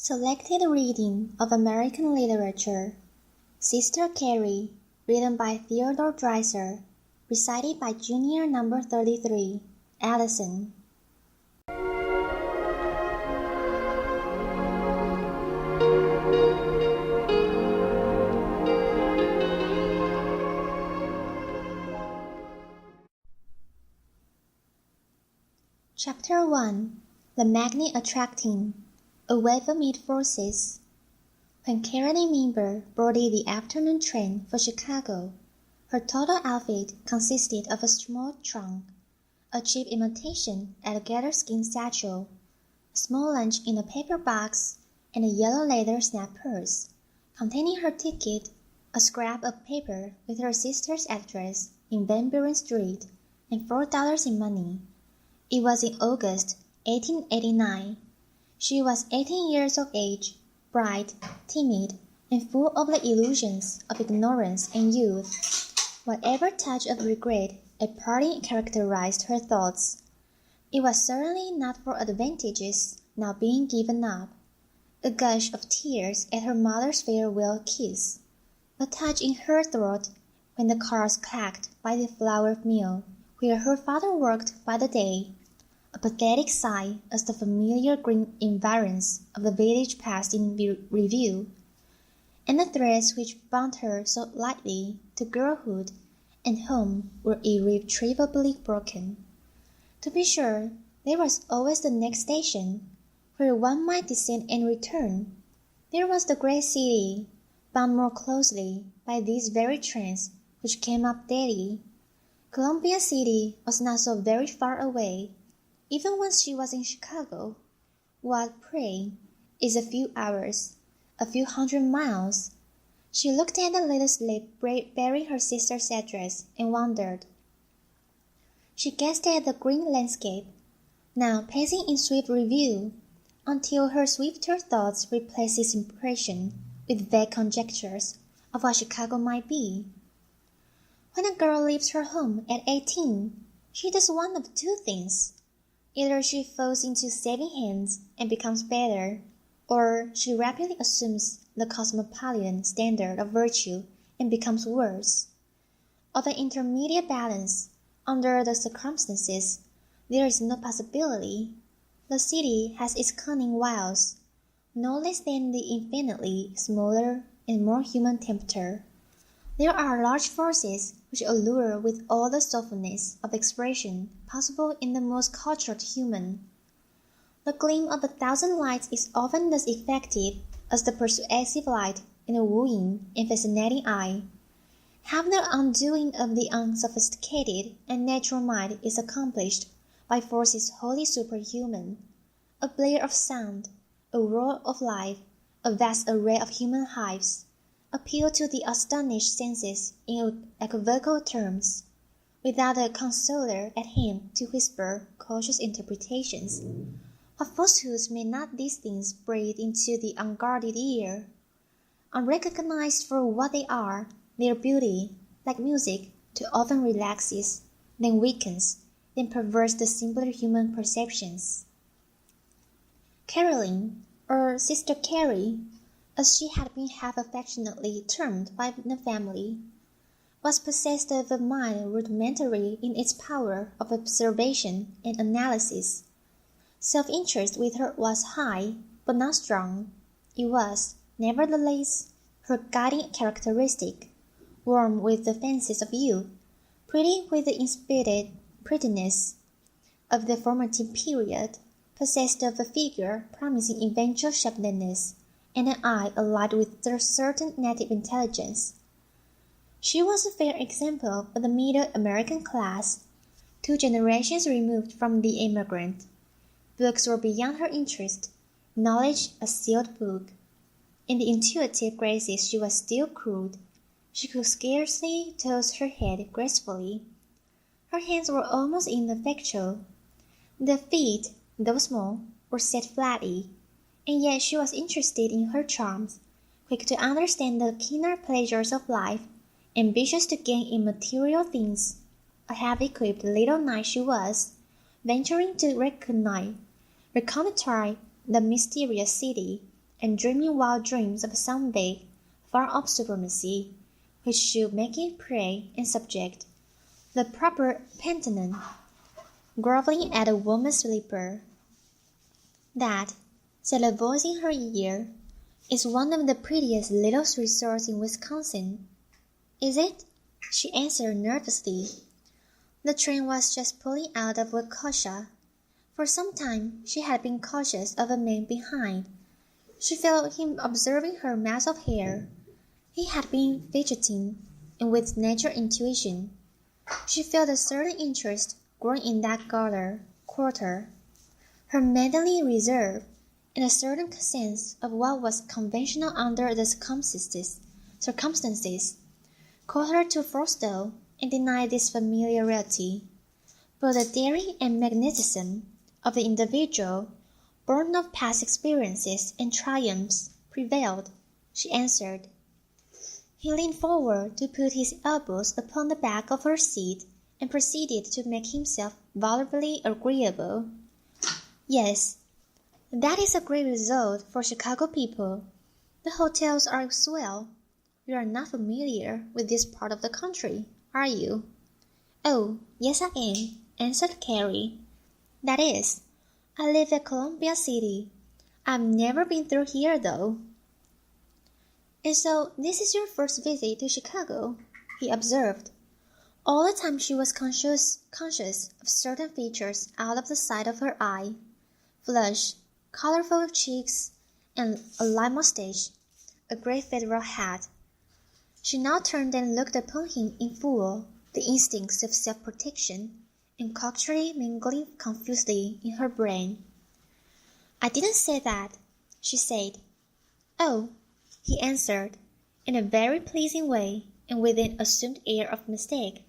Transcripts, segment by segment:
Selected reading of American literature. Sister Carrie, written by Theodore Dreiser, recited by Junior number 33, Allison. Chapter 1. The Magnet Attracting. A wave amid forces. When Carrie Mimber boarded the afternoon train for Chicago, her total outfit consisted of a small trunk, a cheap imitation alligator skin satchel, a small lunch in a paper box, and a yellow leather snap purse, containing her ticket, a scrap of paper with her sister's address in Van Buren Street, and $4 in money. It was in August 1889. She was 18 years of age, bright, timid, and full of the illusions of ignorance and youth. Whatever touch of regret at parting characterized her thoughts, it was certainly not for advantages now being given up. A gush of tears at her mother's farewell kiss, a touch in her throat when the cars clacked by the flour mill where her father worked by the day, a pathetic sigh as the familiar green environs of the village passed in review, and the threads which bound her so lightly to girlhood and home were irretrievably broken. To be sure, there was always the next station, where one might descend and return. There was the great city, bound more closely by these very trains which came up daily. Columbia City was not so very far away, even when she was in Chicago. What, pray, is a few hours, a few hundred miles? She looked at the little slip bearing her sister's address and wondered. She gazed at the green landscape, now passing in swift review, until her swifter thoughts replaced its impression with vague conjectures of what Chicago might be. When a girl leaves her home at 18, she does one of two things. Either she falls into saving hands and becomes better, or she rapidly assumes the cosmopolitan standard of virtue and becomes worse. Of an intermediate balance, under the circumstances, there is no possibility. The city has its cunning wiles, no less than the infinitely smaller and more human tempter. There are large forces which allure with all the softness of expression possible in the most cultured human. The gleam of 1,000 lights is often as effective as the persuasive light in a wooing and fascinating eye. Half the undoing of the unsophisticated and natural mind is accomplished by forces wholly superhuman. A blare of sound, a roar of life, a vast array of human hives, appeal to the astonished senses in equivocal terms, without a consoler at hand to whisper cautious interpretations. What falsehoods may not these things breathe into the unguarded ear? Unrecognized for what they are, their beauty, like music, too often relaxes, then weakens, then perverts the simpler human perceptions. Caroline, or Sister Carrie, as she had been half affectionately termed by the family, was possessed of a mind rudimentary in its power of observation and analysis. Self-interest with her was high, but not strong. It was, nevertheless, her guiding characteristic, warm with the fancies of youth, pretty with the inspired prettiness of the formative period, possessed of a figure promising eventual shapeliness, and an eye allied with a certain native intelligence. She was a fair example of the middle American class, 2 generations removed from the immigrant. Books were beyond her interest, knowledge a sealed book. In the intuitive graces she was still crude. She could scarcely toss her head gracefully. Her hands were almost ineffectual. The feet, though small, were set flatly, and yet she was interested in her charms, quick to understand the keener pleasures of life, ambitious to gain in material things. A half-equipped little knight she was, venturing to reconnoitre the mysterious city and dreaming wild dreams of some vague, far-off supremacy, which should make it prey and subject, the proper penitent, groveling at a woman's slipper. "That," said a voice in her ear, "is one of the prettiest little resorts in Wisconsin." "Is it?" she answered nervously. The train was just pulling out of Waukesha. For some time she had been conscious of a man behind. She felt him observing her mass of hair. He had been fidgeting, and with natural intuition, she felt a certain interest growing in that quarter. Her maidenly reserve, and a certain sense of what was conventional under the circumstances, called her to forestall and deny this familiarity. But the daring and magnetism of the individual, born of past experiences and triumphs, prevailed. She answered. He leaned forward to put his elbows upon the back of her seat and proceeded to make himself volubly agreeable. "Yes, that is a great result for Chicago people. The hotels are swell. You are not familiar with this part of the country, are you?" "Oh, yes I am," answered Carrie. "That is, I live at Columbia City. I've never been through here, though." "And so this is your first visit to Chicago," he observed. All the time she was conscious of certain features out of the side of her eye, flush, colorful cheeks, and a light mustache, a great Federal hat. She now turned and looked upon him in full, the instincts of self-protection and coquetry mingling confusedly in her brain. "I didn't say that," she said. "Oh," he answered, in a very pleasing way and with an assumed air of mistake.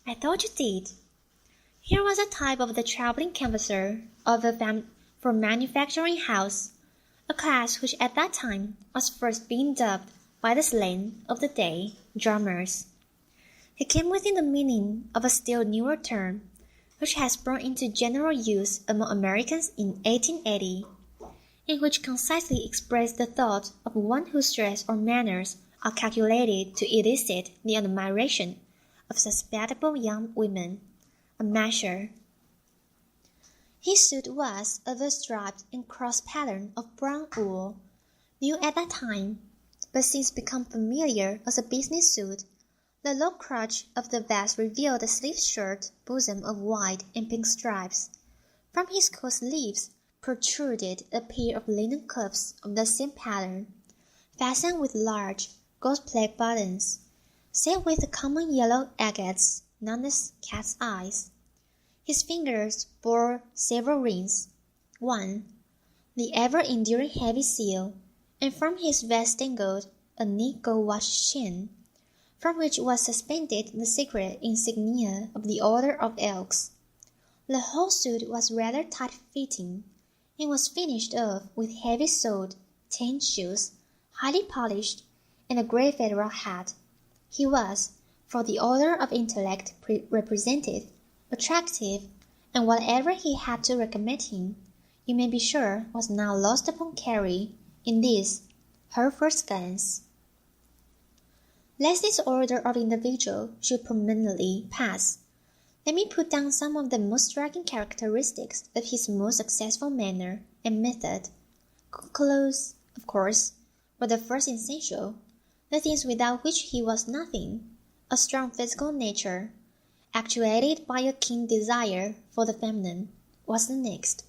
"I thought you did." Here was a type of the traveling canvasser for manufacturing house, a class which at that time was first being dubbed by the slang of the day drummers. He came within the meaning of a still newer term, which has sprung into general use among Americans in 1880, and which concisely expressed the thought of one whose dress or manners are calculated to elicit the admiration of susceptible young women, a masher. His suit was of a striped and crossed pattern of brown wool, new at that time, but since become familiar as a business suit. The low crotch of the vest revealed a sleeved shirt bosom of white and pink stripes. From his coat sleeves protruded a pair of linen cuffs of the same pattern, fastened with large gold-plated buttons, set with the common yellow agates known as cat's eyes. His fingers bore several rings, one, the ever-enduring heavy seal, and from his vest dangled a neat gold-watch chain, from which was suspended the secret insignia of the Order of Elks. The whole suit was rather tight-fitting, and was finished off with heavy-soled tan shoes, highly polished, and a grey Federal hat. He was, for the order of intellect represented, attractive, and whatever he had to recommend him, you may be sure was now lost upon Carrie in this, her first glance. Lest this order of individual should permanently pass, let me put down some of the most striking characteristics of his most successful manner and method. Clothes, of course, were the first essential, the things without which he was nothing. A strong physical nature, actuated by a keen desire for the feminine, was the next.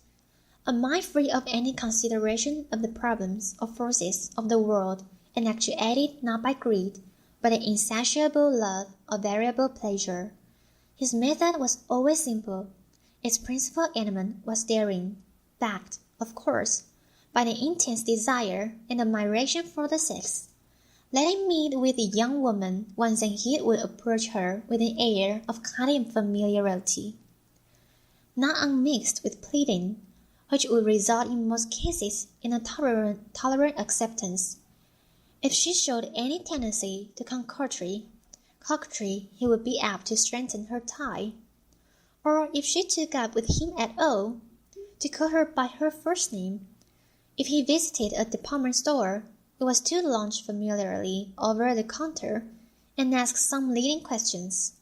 A mind free of any consideration of the problems or forces of the world, and actuated not by greed, but an insatiable love of variable pleasure. His method was always simple. Its principal element was daring, backed, of course, by an intense desire and admiration for the sex. Let him meet with a young woman once and he would approach her with an air of kind familiarity, not unmixed with pleading, which would result in most cases in a tolerant acceptance. If she showed any tendency to coquetry, he would be apt to strengthen her tie. Or if she took up with him at all, to call her by her first name, If he visited a department store, it was to lounge familiarly over the counter and ask some leading questions.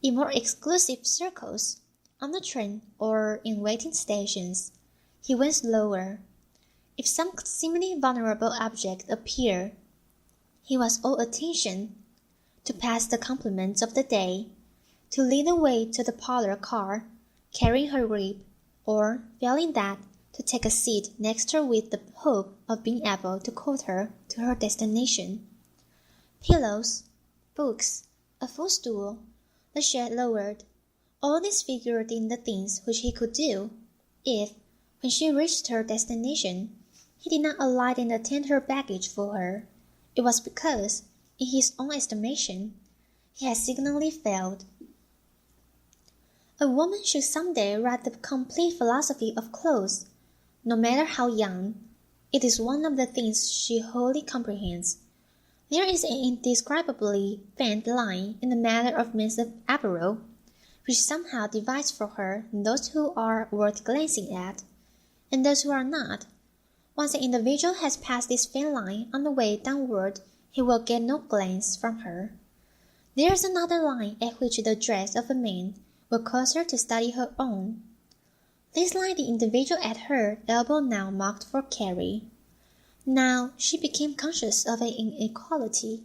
In more exclusive circles, on the train or in waiting stations, he went slower. If some seemingly vulnerable object appeared, he was all attention, to pass the compliments of the day, to lead the way to the parlor car, carrying her whip, or, failing that, to take a seat next her with the hope of being able to quote her to her destination. Pillows, books, a footstool, the shade lowered, all this figured in the things which he could do, if, when she reached her destination, he did not alight and attend her baggage for her. It was because, in his own estimation, he had signally failed. A woman should some day write the complete philosophy of clothes, no matter how young. It is one of the things she wholly comprehends. There is an indescribably faint line in the matter of men's apparel, which somehow divides for her those who are worth glancing at, and those who are not. Once an individual has passed this faint line on the way downward, he will get no glance from her. There is another line at which the dress of a man will cause her to study her own. This line the individual at her elbow now marked for Carrie. Now she became conscious of an inequality.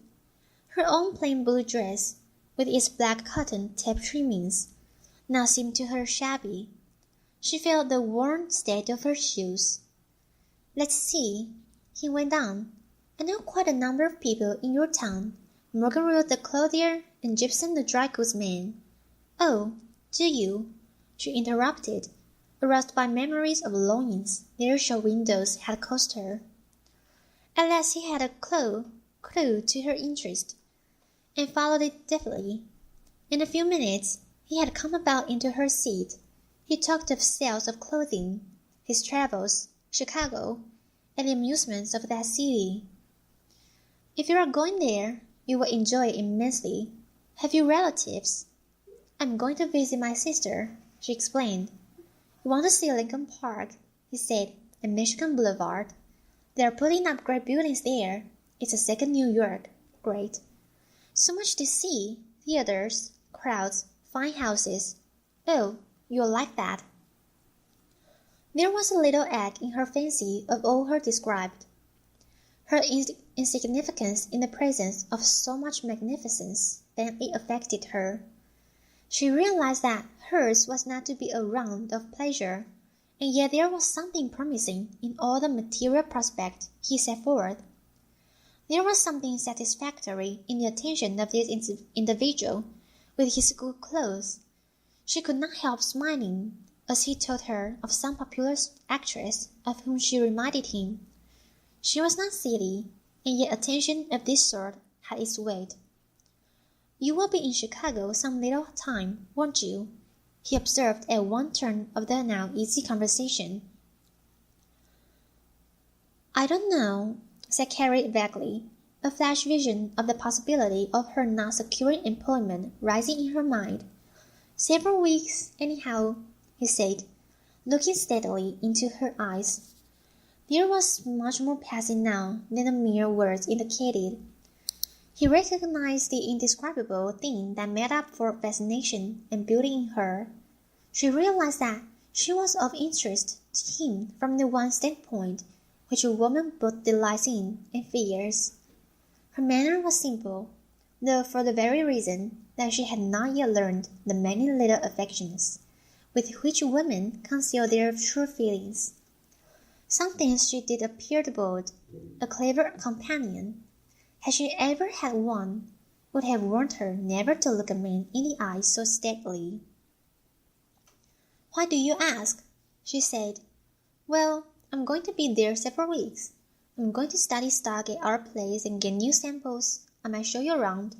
Her own plain blue dress, with its black cotton tape trimmings, now seemed to her shabby. She felt the worn state of her shoes. "Let's see," he went on. "I know quite a number of people in your town, Morgan the clothier and Gibson the dry goods man." "Oh, do you?" she interrupted, aroused by memories of longings their show windows had caused her. At last he had a clue to her interest, and followed it deftly. In a few minutes he had come about into her seat. He talked of sales of clothing, his travels, Chicago, and the amusements of that city. "If you are going there, you will enjoy it immensely. Have you relatives?" "I'm going to visit my sister," she explained. "You want to see Lincoln Park," he said, "and Michigan Boulevard. They're putting up great buildings there. It's a second New York. Great. So much to see. Theaters, crowds, fine houses. Oh, you'll like that." There was a little ache in her fancy of all her described. Her insignificance in the presence of so much magnificence faintly affected her. She realized that hers was not to be a round of pleasure, and yet there was something promising in all the material prospect he set forth. There was something satisfactory in the attention of this individual with his good clothes. She could not help smiling as he told her of some popular actress of whom she reminded him. She was not silly, and yet attention of this sort had its weight. "You will be in Chicago some little time, won't you?" he observed at one turn of the now easy conversation. "I don't know," said Carrie vaguely, a flash vision of the possibility of her not securing employment rising in her mind. "Several weeks, anyhow," he said, looking steadily into her eyes. There was much more passing now than the mere words indicated. He recognized the indescribable thing that made up for fascination and beauty in her. She realized that she was of interest to him from the one standpoint which a woman both delights in and fears. Her manner was simple, though for the very reason that she had not yet learned the many little affections with which women conceal their true feelings. Some things she did appeared bold, a clever companion. Had she ever had one, would have warned her never to look a man in the eye so steadily. "Why do you ask?" she said. "Well, I'm going to be there several weeks. I'm going to study stock at our place and get new samples. I might show you around."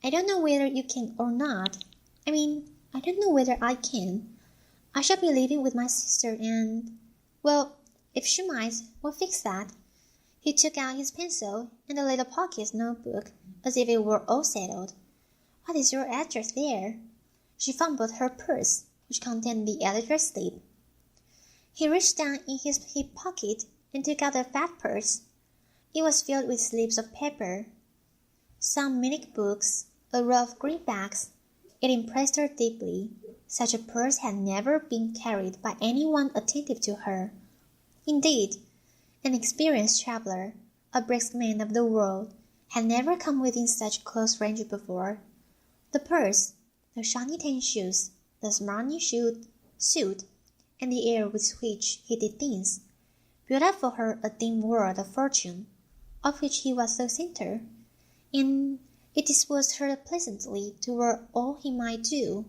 "I don't know whether you can or not. I don't know whether I can. I shall be living with my sister and, well, if she minds, we'll fix that." He took out his pencil and the little pocket notebook as if it were all settled. "What is your address there?" She fumbled her purse, which contained the address slip. He reached down in his hip pocket and took out a fat purse. It was filled with slips of paper, some minic books, a row of greenbacks. It impressed her deeply. Such a purse had never been carried by anyone attentive to her. Indeed, an experienced traveler, a brisk man of the world, had never come within such close range before. The purse, the shiny tan shoes, the smart new suit, and the air with which he did things, built up for her a dim world of fortune, of which he was the centre, and it disposed her pleasantly toward all he might do.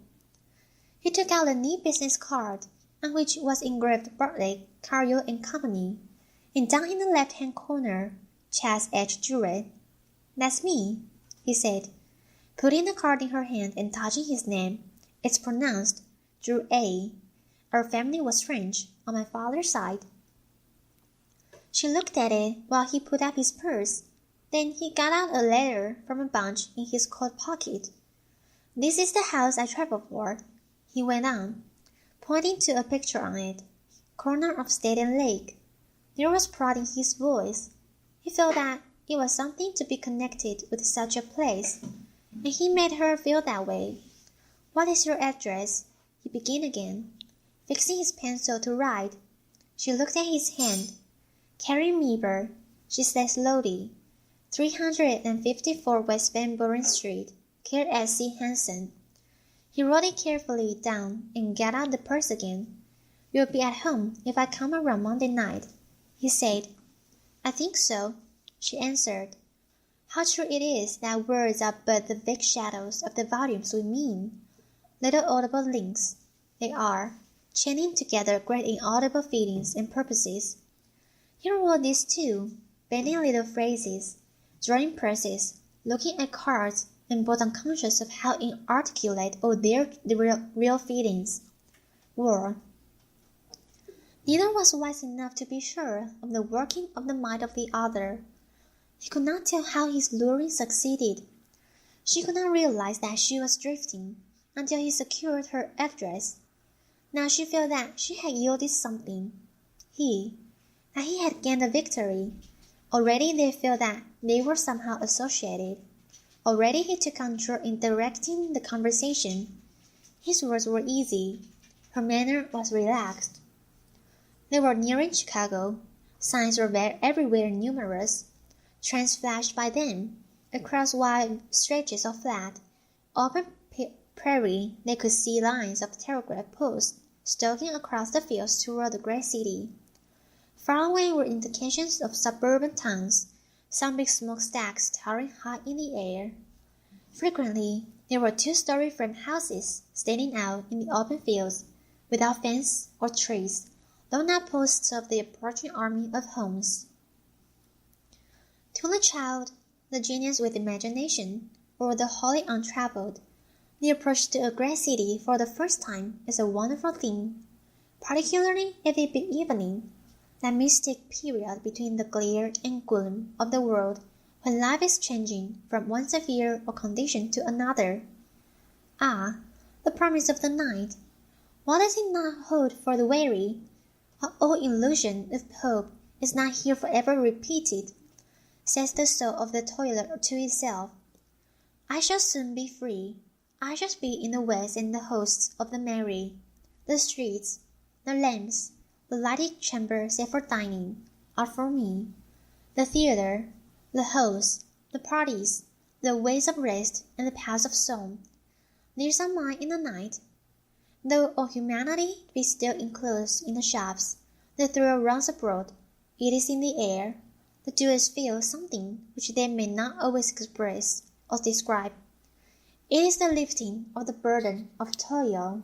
He took out a neat business card, on which was engraved Bartlett, Carrier and Company, and down in the left-hand corner, Chas H. Jewett. "That's me," he said, putting the card in her hand and touching his name. "It's pronounced Drew-A. Our family was French, on my father's side." She looked at it while he put up his purse. Then he got out a letter from a bunch in his coat pocket. "This is the house I travel for," he went on, pointing to a picture on it, corner of Staten Lake. There was pride in his voice. He felt that it was something to be connected with such a place, and he made her feel that way. "What is your address?" he began again, fixing his pencil to write. She looked at his hand. "Carrie Meeber," she said slowly. 354 West Van Buren Street, cared S. C. Hansen. He wrote it carefully down and got out the purse again. "You'll be at home if I come around Monday night," he said. "I think so," she answered. How true it is that words are but the vague shadows of the volumes we mean, little audible links. They are, chaining together great inaudible feelings and purposes. He wrote this too, bending little phrases, drawing purses, looking at cards, and both unconscious of how inarticulate all the real feelings were. Neither was wise enough to be sure of the working of the mind of the other. He could not tell how his luring succeeded. She could not realize that she was drifting until he secured her address. Now she felt that she had yielded something. That he had gained a victory. Already they felt that they were somehow associated. Already he took control in directing the conversation. His words were easy. Her manner was relaxed. They were nearing Chicago. Signs were everywhere numerous. Trains flashed by them. Across wide stretches of flat, open prairie they could see lines of telegraph posts stalking across the fields toward the great city. Far away were indications of suburban towns, some big smokestacks towering high in the air. Frequently there were two-story frame houses standing out in the open fields, without fence or trees, long outposts of the approaching army of homes. To the child, the genius with imagination, or the wholly untraveled, the approach to a great city for the first time is a wonderful thing, particularly if it be evening, that mystic period between the glare and gloom of the world when life is changing from one sphere or condition to another. Ah, the promise of the night! What does it not hold for the weary? What old illusion of hope is not here forever repeated? Says the soul of the toiler to itself. I shall soon be free. I shall be in the West and the hosts of the merry. The streets, the lamps, the lighted chambers set for dining, are for me. The theatre, the halls, the parties, the ways of rest and the paths of song, these are mine in the night. Though all humanity be still enclosed in the shops, the thrill runs abroad, it is in the air. The doers feel something which they may not always express or describe. It is the lifting of the burden of toil.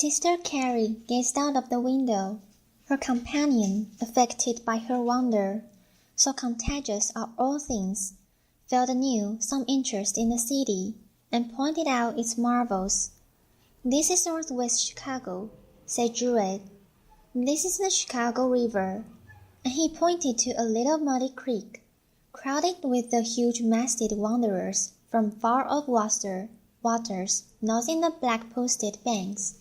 Sister Carrie gazed out of the window. Her companion, affected by her wonder, so contagious are all things, felt anew some interest in the city, and pointed out its marvels. "This is Northwest Chicago," said Dreiser. "This is the Chicago River," and he pointed to a little muddy creek, crowded with the huge-masted wanderers from far-off waters nosing the black-posted banks.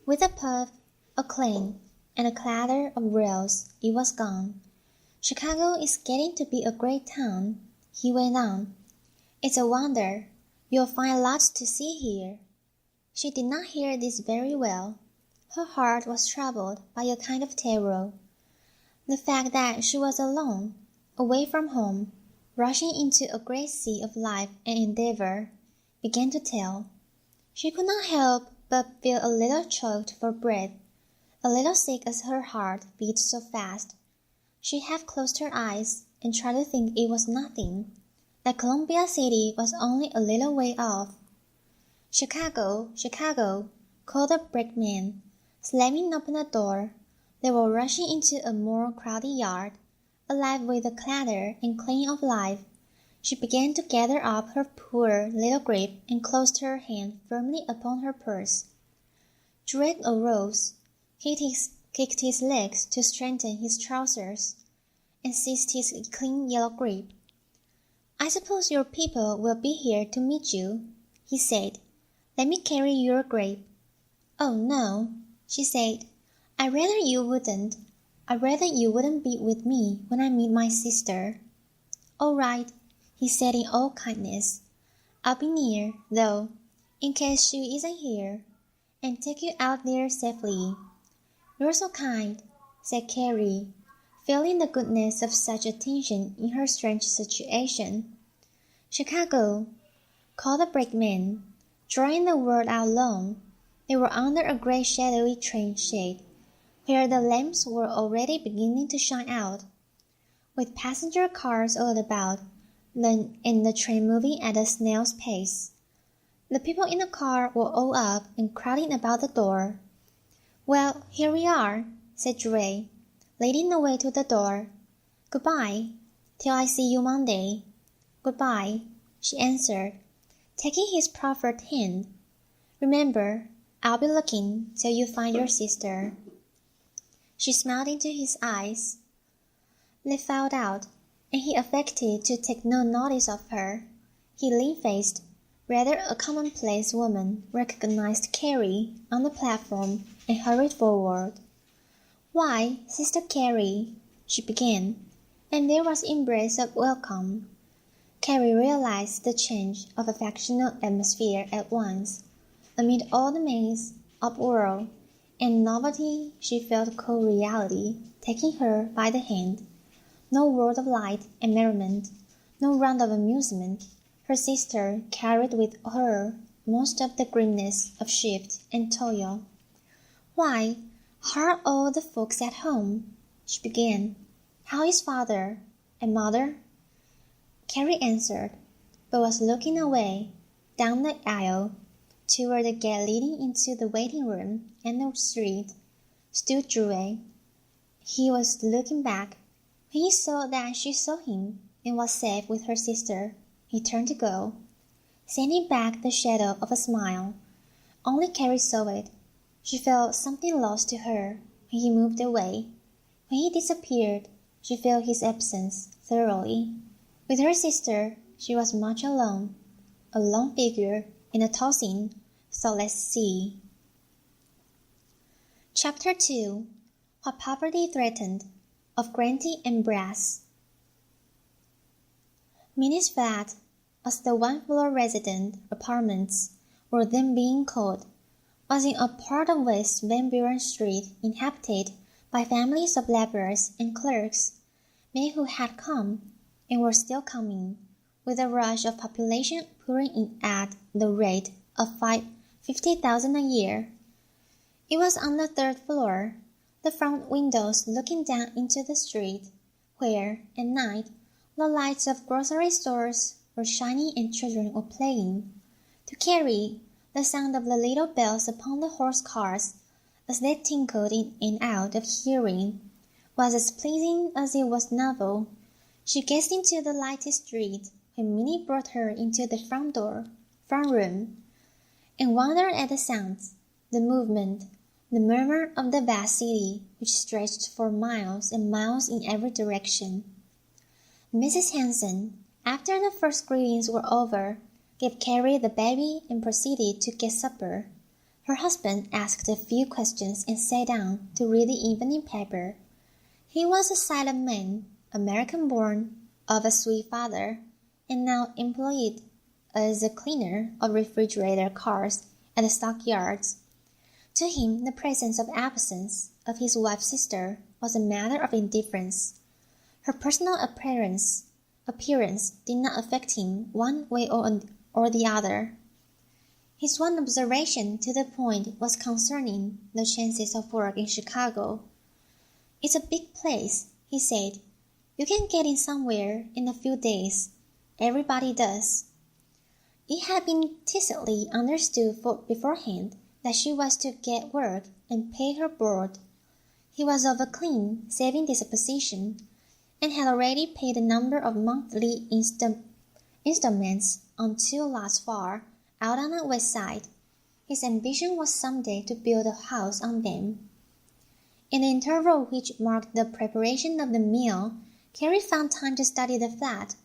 With a puff, a clang, and a clatter of rails, it was gone. "Chicago is getting to be a great town," he went on. "It's a wonder. You'll find lots to see here." She did not hear this very well. Her heart was troubled by a kind of terror. The fact that she was alone, away from home, rushing into a great sea of life and endeavor, began to tell. She could not help but feel a little choked for breath, a little sick as her heart beat so fast. She half closed her eyes and tried to think it was nothing, that Columbia City was only a little way off. "Chicago, Chicago," called the brakeman, slamming open the door. They were rushing into a more crowded yard, alive with the clatter and clang of life. She began to gather up her poor little grip and closed her hand firmly upon her purse. Drake arose, kicked his legs to strengthen his trousers, and seized his clean yellow grip. "I suppose your people will be here to meet you," he said. "Let me carry your grip." "Oh, no," she said. "I'd rather you wouldn't. I'd rather you wouldn't be with me when I meet my sister." "All right," he said in all kindness. "I'll be near, though, in case she isn't here, and take you out there safely." "You're so kind," said Carrie, feeling the goodness of such attention in her strange situation. "Chicago," called the brakeman, drawing the word out long. They were under a great shadowy train shade, where the lamps were already beginning to shine out, with passenger cars all about, and the train moving at a snail's pace. The people in the car were all up and crowding about the door. "Well, here we are," said Dreiser, leading the way to the door. "Goodbye, till I see you Monday." "Goodbye," she answered, taking his proffered hand. "Remember, I'll be looking till you find your sister." She smiled into his eyes. They filed out, and he affected to take no notice of her. He lean-faced, rather a commonplace woman, recognized Carrie on the platform and hurried forward. "Why, Sister Carrie," she began, and there was embrace of welcome. Carrie realized the change of affectionate atmosphere at once. Amid all the maze, uproar, and novelty she felt cold reality taking her by the hand. No word of light and merriment, no round of amusement. Her sister carried with her most of the grimness of shift and toil. "Why, how are all the folks at home?" she began. "How is father and mother?" Carrie answered, but was looking away, down the aisle, toward the gate leading into the waiting room and the street. Stood Dreiser. He was looking back. When he saw that she saw him and was safe with her sister, he turned to go, sending back the shadow of a smile. Only Carrie saw it. She felt something lost to her when he moved away. When he disappeared, she felt his absence thoroughly. With her sister, she was much alone, a lone figure in a tossing, thoughtless sea. Chapter 2. What Poverty Threatened, of Granty and Brass. Minnie's flat, as the one-floor resident apartments were then being called, was in a part of West Van Buren Street inhabited by families of laborers and clerks, many who had come, and were still coming, with a rush of population pouring in at the rate of 50,000 a year. It was on the third floor, the front windows looking down into the street, where, at night, the lights of grocery stores were shining and children were playing. To Carrie, The sound of the little bells upon the horse cars, as they tinkled in and out of hearing, was as pleasing as it was novel. She gazed into the lighted street when Minnie brought her into the front room, and wondered at the sounds, the movement, the murmur of the vast city which stretched for miles and miles in every direction. Mrs. Hanson, after the first greetings were over, gave Carrie the baby and proceeded to get supper. Her husband asked a few questions and sat down to read the evening paper. He was a silent man, American-born, of a Swiss father, and now employed as a cleaner of refrigerator cars at the stockyards. To him, the presence or absence of his wife's sister was a matter of indifference. Her personal appearance did not affect him one way or the other. His one observation to the point was concerning the chances of work in Chicago. "It's a big place," he said. "You can get in somewhere in a few days. Everybody does." It had been tacitly understood beforehand that she was to get work and pay her board. He was of a clean, saving disposition, and had already paid a number of monthly installments on 2 lots far out on the west side. His ambition was some day to build a house on them. In the interval which marked the preparation of the meal, Carrie found time to study the flat.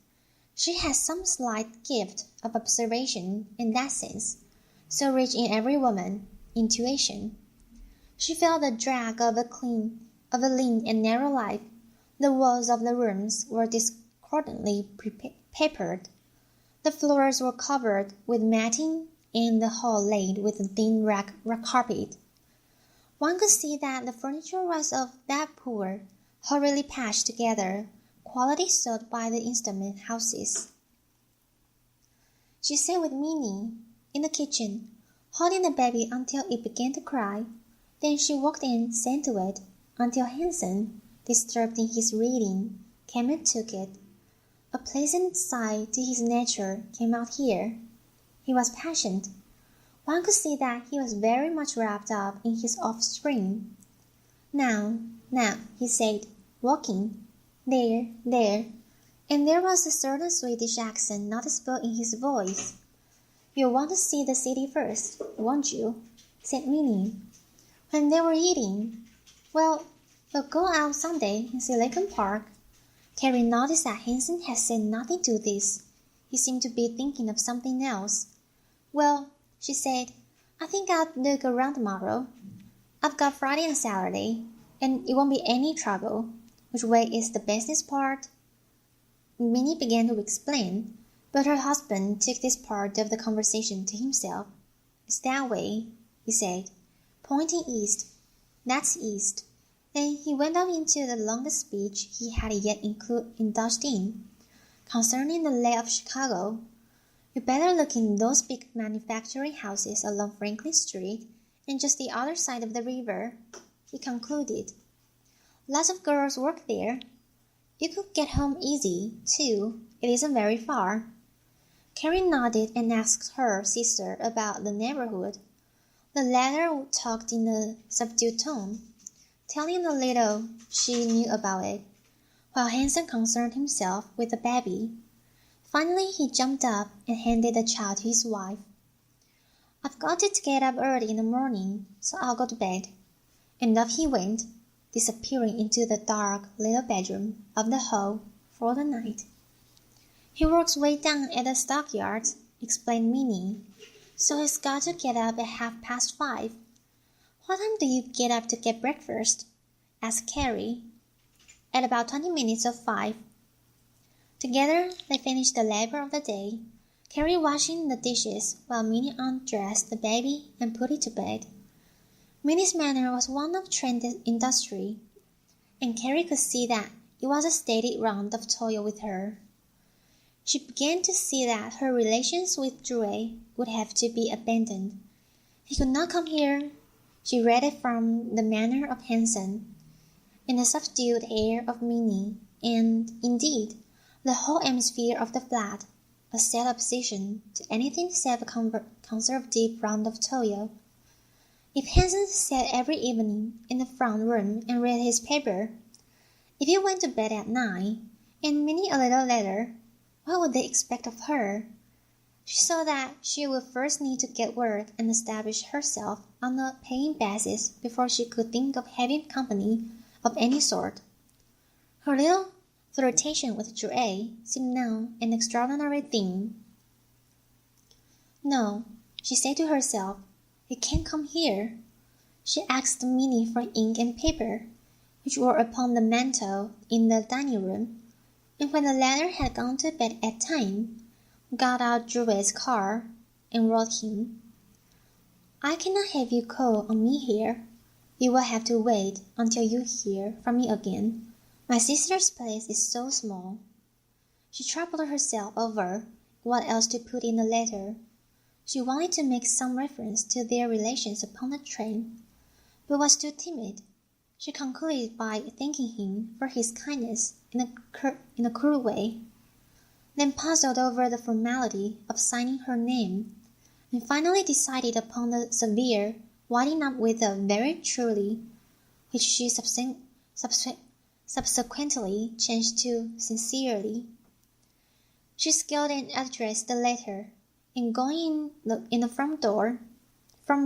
She had some slight gift of observation in that sense, so rich in every woman, intuition. She felt the drag of a lean and narrow life. The walls of the rooms were discordantly papered. The floors were covered with matting and the hall laid with a thin rag carpet. One could see that the furniture was of that poor, hurriedly patched together quality sought by the installment houses. She sat with Minnie in the kitchen, holding the baby until it began to cry. Then she walked and sang to it until Hanson, disturbed in his reading, came and took it. A pleasant side to his nature came out here. He was patient. One could see that he was very much wrapped up in his offspring. Now, he said, walking. There, and there was a certain Swedish accent noticeable in his voice. "You'll want to see the city first, won't you?" said Minnie, when they were eating. "Well, we'll go out Sunday and see Lincoln Park." Carrie noticed that Hanson had said nothing to this. He seemed to be thinking of something else. "Well," she said, "I think I'll look around tomorrow. I've got Friday and Saturday, and it won't be any trouble. Which way is the business part?" Minnie began to explain, but her husband took this part of the conversation to himself. "It's that way," he said, pointing east. "That's east." Then he went on into the longest speech he had yet indulged in, concerning the lay of Chicago. "You better look in those big manufacturing houses along Franklin Street, and just the other side of the river," he concluded. "Lots of girls work there. You could get home easy, too. It isn't very far." Carrie nodded and asked her sister about the neighborhood. The latter talked in a subdued tone, telling the little she knew about it, while Hanson concerned himself with the baby. Finally he jumped up and handed the child to his wife. "I've got to get up early in the morning, so I'll go to bed." And off he went, disappearing into the dark little bedroom of the hall for the night. "He works way down at the stockyards," explained Minnie, "so he's got to get up at 5:30. "What time do you get up to get breakfast?" asked Carrie. "At about 20 minutes of 5. Together they finished the labor of the day, Carrie washing the dishes while Minnie undressed the baby and put it to bed. Minnie's manner was one of trained industry, and Carrie could see that it was a steady round of toil with her. She began to see that her relations with Dreiser would have to be abandoned. He could not come here. She read it from the manner of Hanson, in the subdued air of Minnie, and, indeed, the whole atmosphere of the flat. a set opposition to anything save a conservative round of toil. If Hanson sat every evening in the front room and read his paper, if he went to bed at 9, and many a little later, what would they expect of her? She saw that she would first need to get work and establish herself on a paying basis before she could think of having company of any sort. Her little flirtation with Dreiser seemed now an extraordinary thing. No, she said to herself, he can't come here. She asked Minnie for ink and paper, which were upon the mantel in the dining room, and when the latter had gone to bed at 10, got out Dreiser's card and wrote him, I cannot have you call on me here. You will have to wait until you hear from me again. My sister's place is so small. She troubled herself over what else to put in the letter. She wanted to make some reference to their relations upon the train, but was too timid. She concluded by thanking him for his kindness in a cruel way, then puzzled over the formality of signing her name, and finally decided upon the severe winding up with a very truly, which she subsequently changed to sincerely. She scaled and addressed the letter, and going in the front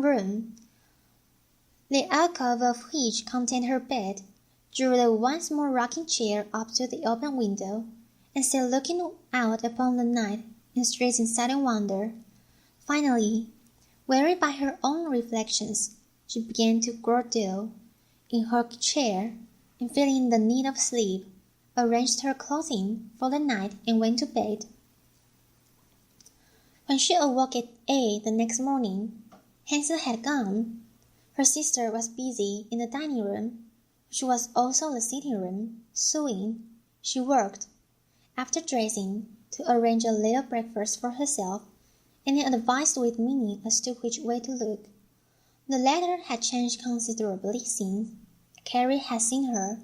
room, the alcove of which contained her bed, drew the once more rocking chair up to the open window, and sat looking out upon the night and streets in silent wonder. Finally, wearied by her own reflections, she began to grow dull in her chair, and feeling the need of sleep, arranged her clothing for the night and went to bed. When she awoke at 8 the next morning, Hansel had gone. Her sister was busy in the dining room, which was also the sitting room, sewing. She worked, after dressing, to arrange a little breakfast for herself, and then advised with Minnie as to which way to look. The latter had changed considerably since Carrie had seen her.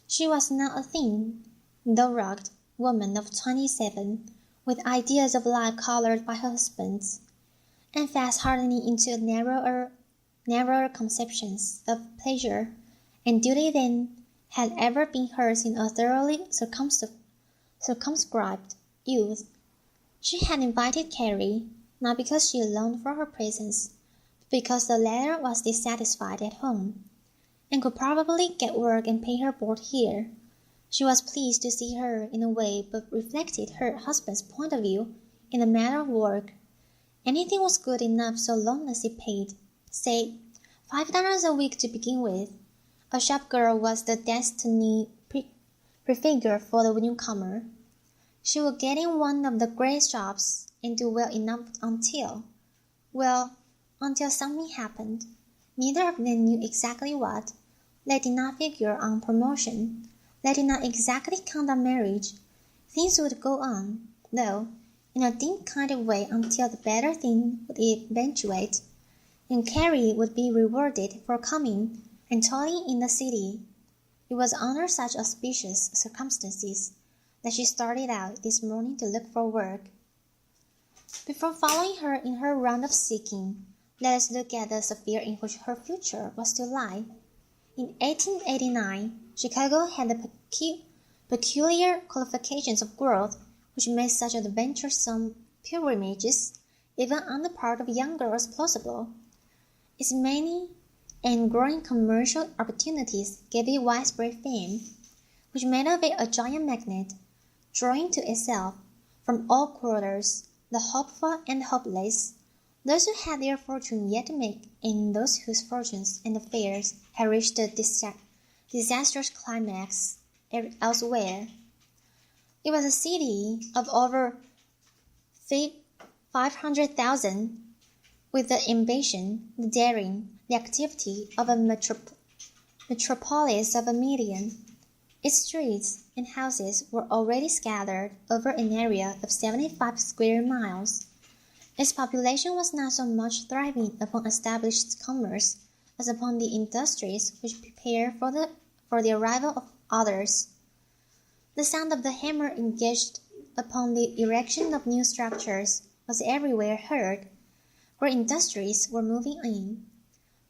She was now a thin, dull-rugged woman of 27, with ideas of life colored by her husband's, and fast hardening into narrower conceptions of pleasure and duty than had ever been hers in a thoroughly circumscribed youth. She had invited Carrie, not because she longed for her presence, but because the latter was dissatisfied at home, and could probably get work and pay her board here. She was pleased to see her in a way, but reflected her husband's point of view in the matter of work. Anything was good enough so long as it paid, say, $5 a week to begin with. A shop girl was the destined prefigure for the newcomer. She would get in one of the great shops and do well enough until something happened. Neither of them knew exactly what. They did not figure on promotion. They did not exactly count on marriage. Things would go on, though, in a dim kind of way until the better thing would eventuate, and Carrie would be rewarded for coming and toiling in the city. It was under such auspicious circumstances that she started out this morning to look for work. Before following her in her round of seeking, let us look at the sphere in which her future was to lie. In 1889, Chicago had the peculiar qualifications of growth which made such adventuresome pilgrimages, even on the part of young girls, plausible. Its many and growing commercial opportunities gave it widespread fame, which made of it a giant magnet, drawing to itself, from all quarters, the hopeful and hopeless, those who had their fortune yet to make, and those whose fortunes and affairs had reached a disastrous climax elsewhere. It was a city of over 500,000, with the ambition, the daring, the activity of a metropolis of 1,000,000. Its streets and houses were already scattered over an area of 75 square miles. Its population was not so much thriving upon established commerce as upon the industries which prepare for the arrival of others. The sound of the hammer engaged upon the erection of new structures was everywhere heard. Great industries were moving in.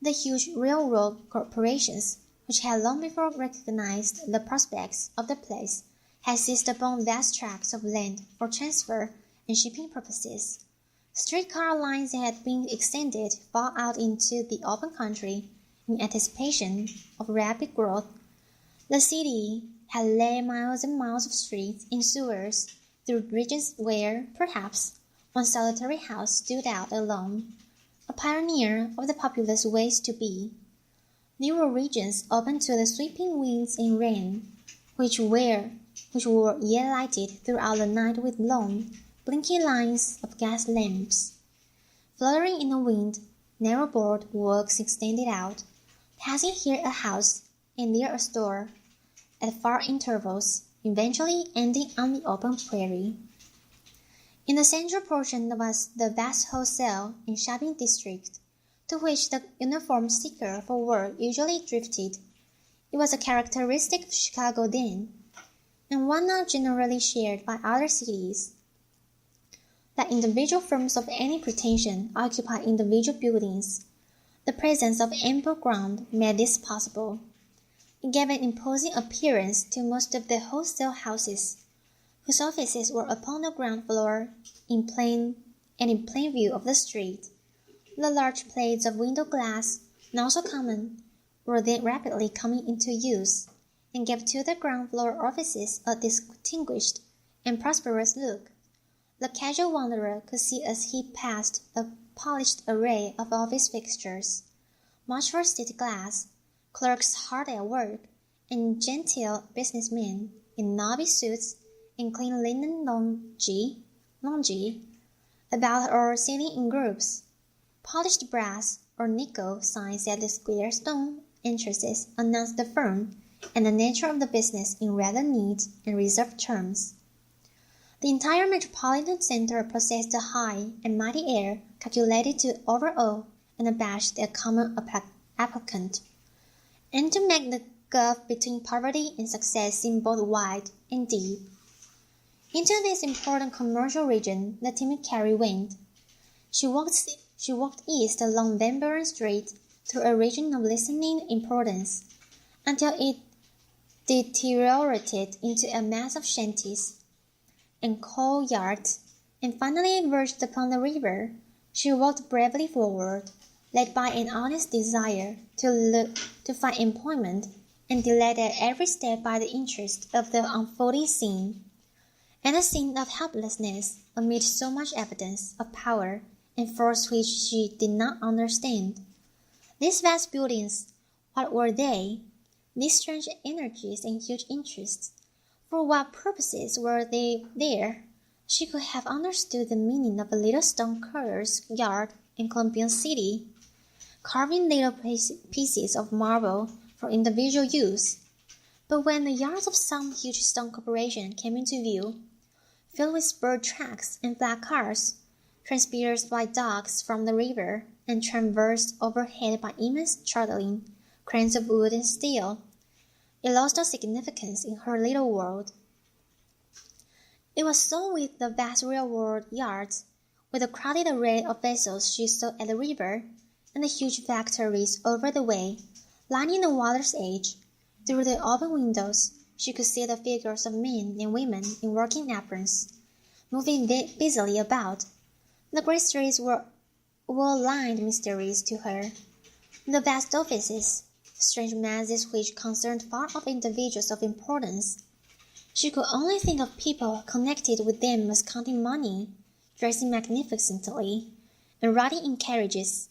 The huge railroad corporations, which had long before recognized the prospects of the place, had seized upon vast tracts of land for transfer and shipping purposes. Streetcar lines had been extended far out into the open country in anticipation of rapid growth. The city had laid miles and miles of streets and sewers through regions where, perhaps, one solitary house stood out alone, a pioneer of the populous ways to be. There were regions open to the sweeping winds and rain, which were yet lighted throughout the night with long, blinking lines of gas lamps. Fluttering in the wind, narrow board walks extended out, passing here a house and there a store, at far intervals, eventually ending on the open prairie. In the central portion was the vast wholesale and shopping district, to which the uniformed seeker for work usually drifted. It was a characteristic of Chicago then, and one not generally shared by other cities, that individual firms of any pretension occupied individual buildings. The presence of ample ground made this possible. It gave an imposing appearance to most of the wholesale houses, whose offices were upon the ground floor, in plain view of the street. The large plates of window glass, now so common, were then rapidly coming into use, and gave to the ground floor offices a distinguished and prosperous look. The casual wanderer could see as he passed a polished array of office fixtures, much worsted glass, clerks hard at work, and genteel businessmen in nobby suits and clean linen lounge, about or sitting in groups. Polished brass or nickel signs at the square stone entrances announced the firm and the nature of the business in rather neat and reserved terms. The entire metropolitan center possessed a high and mighty air calculated to overawe and abash the common applicant, and to make the gulf between poverty and success seem both wide and deep. Into this important commercial region the timid Carrie went. She walked east along Van Buren Street through a region of listening importance, until it deteriorated into a mass of shanties and coal yards, and finally verged upon the river. She walked bravely forward, led by an honest desire to find employment, and delayed at every step by the interest of the unfolding scene, and a scene of helplessness amid so much evidence of power and force which she did not understand. These vast buildings, what were they? These strange energies and huge interests, for what purposes were they there? She could have understood the meaning of a little stone curier's yard in Columbian City, carving little pieces of marble for individual use. But when the yards of some huge stone corporation came into view, filled with bird tracks and flat cars, transpierced by docks from the river, and traversed overhead by immense chortling cranes of wood and steel, it lost all significance in her little world. It was so with the vast railroad yards, with the crowded array of vessels she saw at the river, and the huge factories over the way, lining the water's edge. Through the open windows she could see the figures of men and women in working aprons, moving busily about. The great streets were wall-lined mysteries to her. The vast offices, strange masses which concerned far-off individuals of importance. She could only think of people connected with them as counting money, dressing magnificently, and riding in carriages.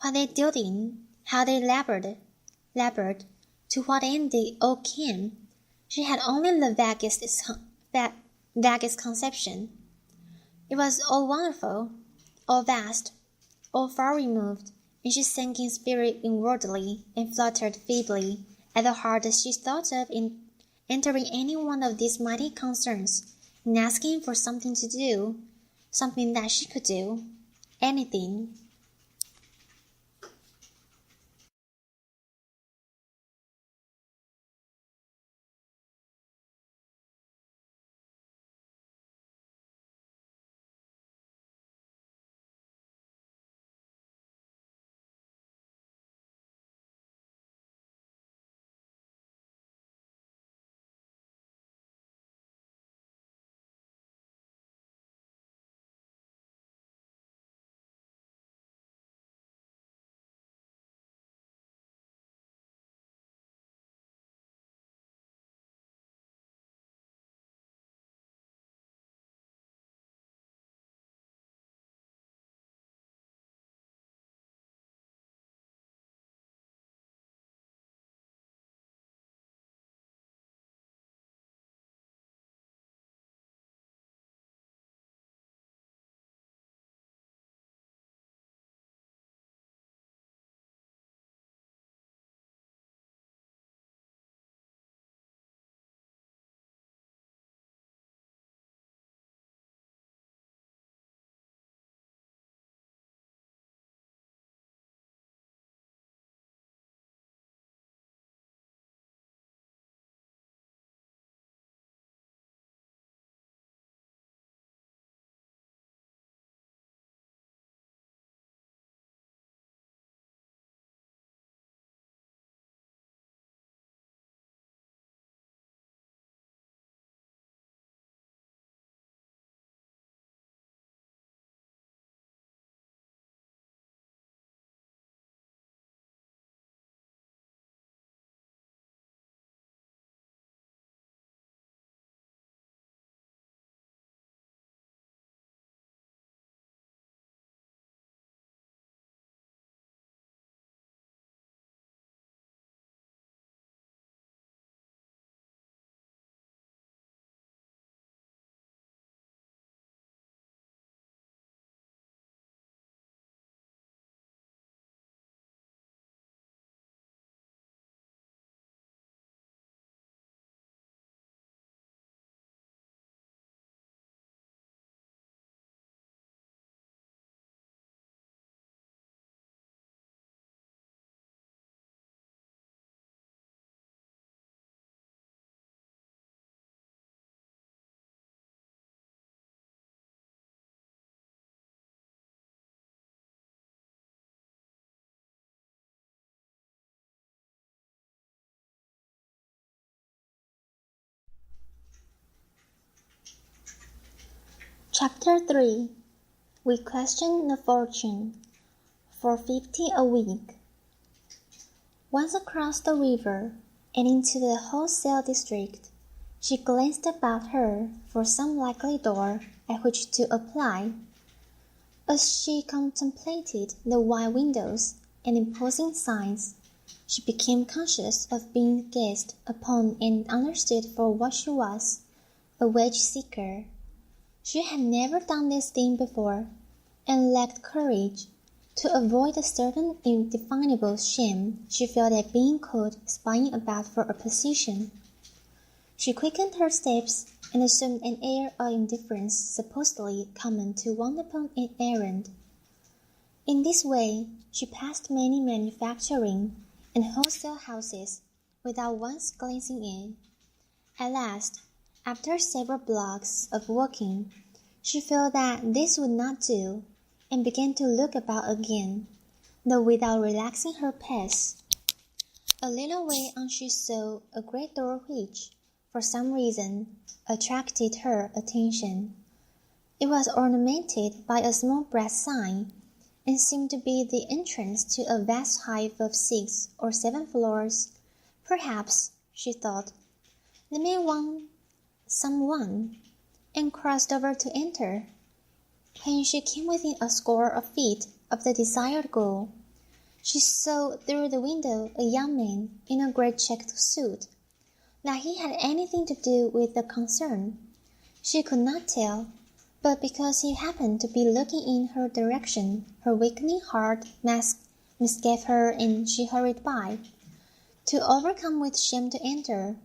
What they dealt in, how they labored, to what end they all came, she had only the vaguest conception. It was all wonderful, all vast, all far removed, and she sank in spirit inwardly and fluttered feebly at the heart as she thought of entering any one of these mighty concerns and asking for something to do, something that she could do, anything. Chapter 3. We question the fortune. $4.50 a week. Once across the river and into the wholesale district, she glanced about her for some likely door at which to apply. As she contemplated the wide windows and imposing signs, she became conscious of being gazed upon and understood for what she was, a wage seeker. She had never done this thing before, and lacked courage to avoid a certain indefinable shame she felt at being caught spying about for a position. She quickened her steps and assumed an air of indifference supposedly common to one upon an errand. In this way she passed many manufacturing and wholesale houses without once glancing in. At last, after several blocks of walking, she felt that this would not do, and began to look about again, though without relaxing her pace. A little way on she saw a great door which, for some reason, attracted her attention. It was ornamented by a small brass sign, and seemed to be the entrance to a vast hive of 6 or 7 floors. Perhaps, she thought, they may want someone, and crossed over to enter. When she came within a score of feet of the desired goal, she saw through the window a young man in a grey checked suit. That he had anything to do with the concern, she could not tell, but because he happened to be looking in her direction, her weakening heart misgave her, and she hurried by, to overcome with shame to enter.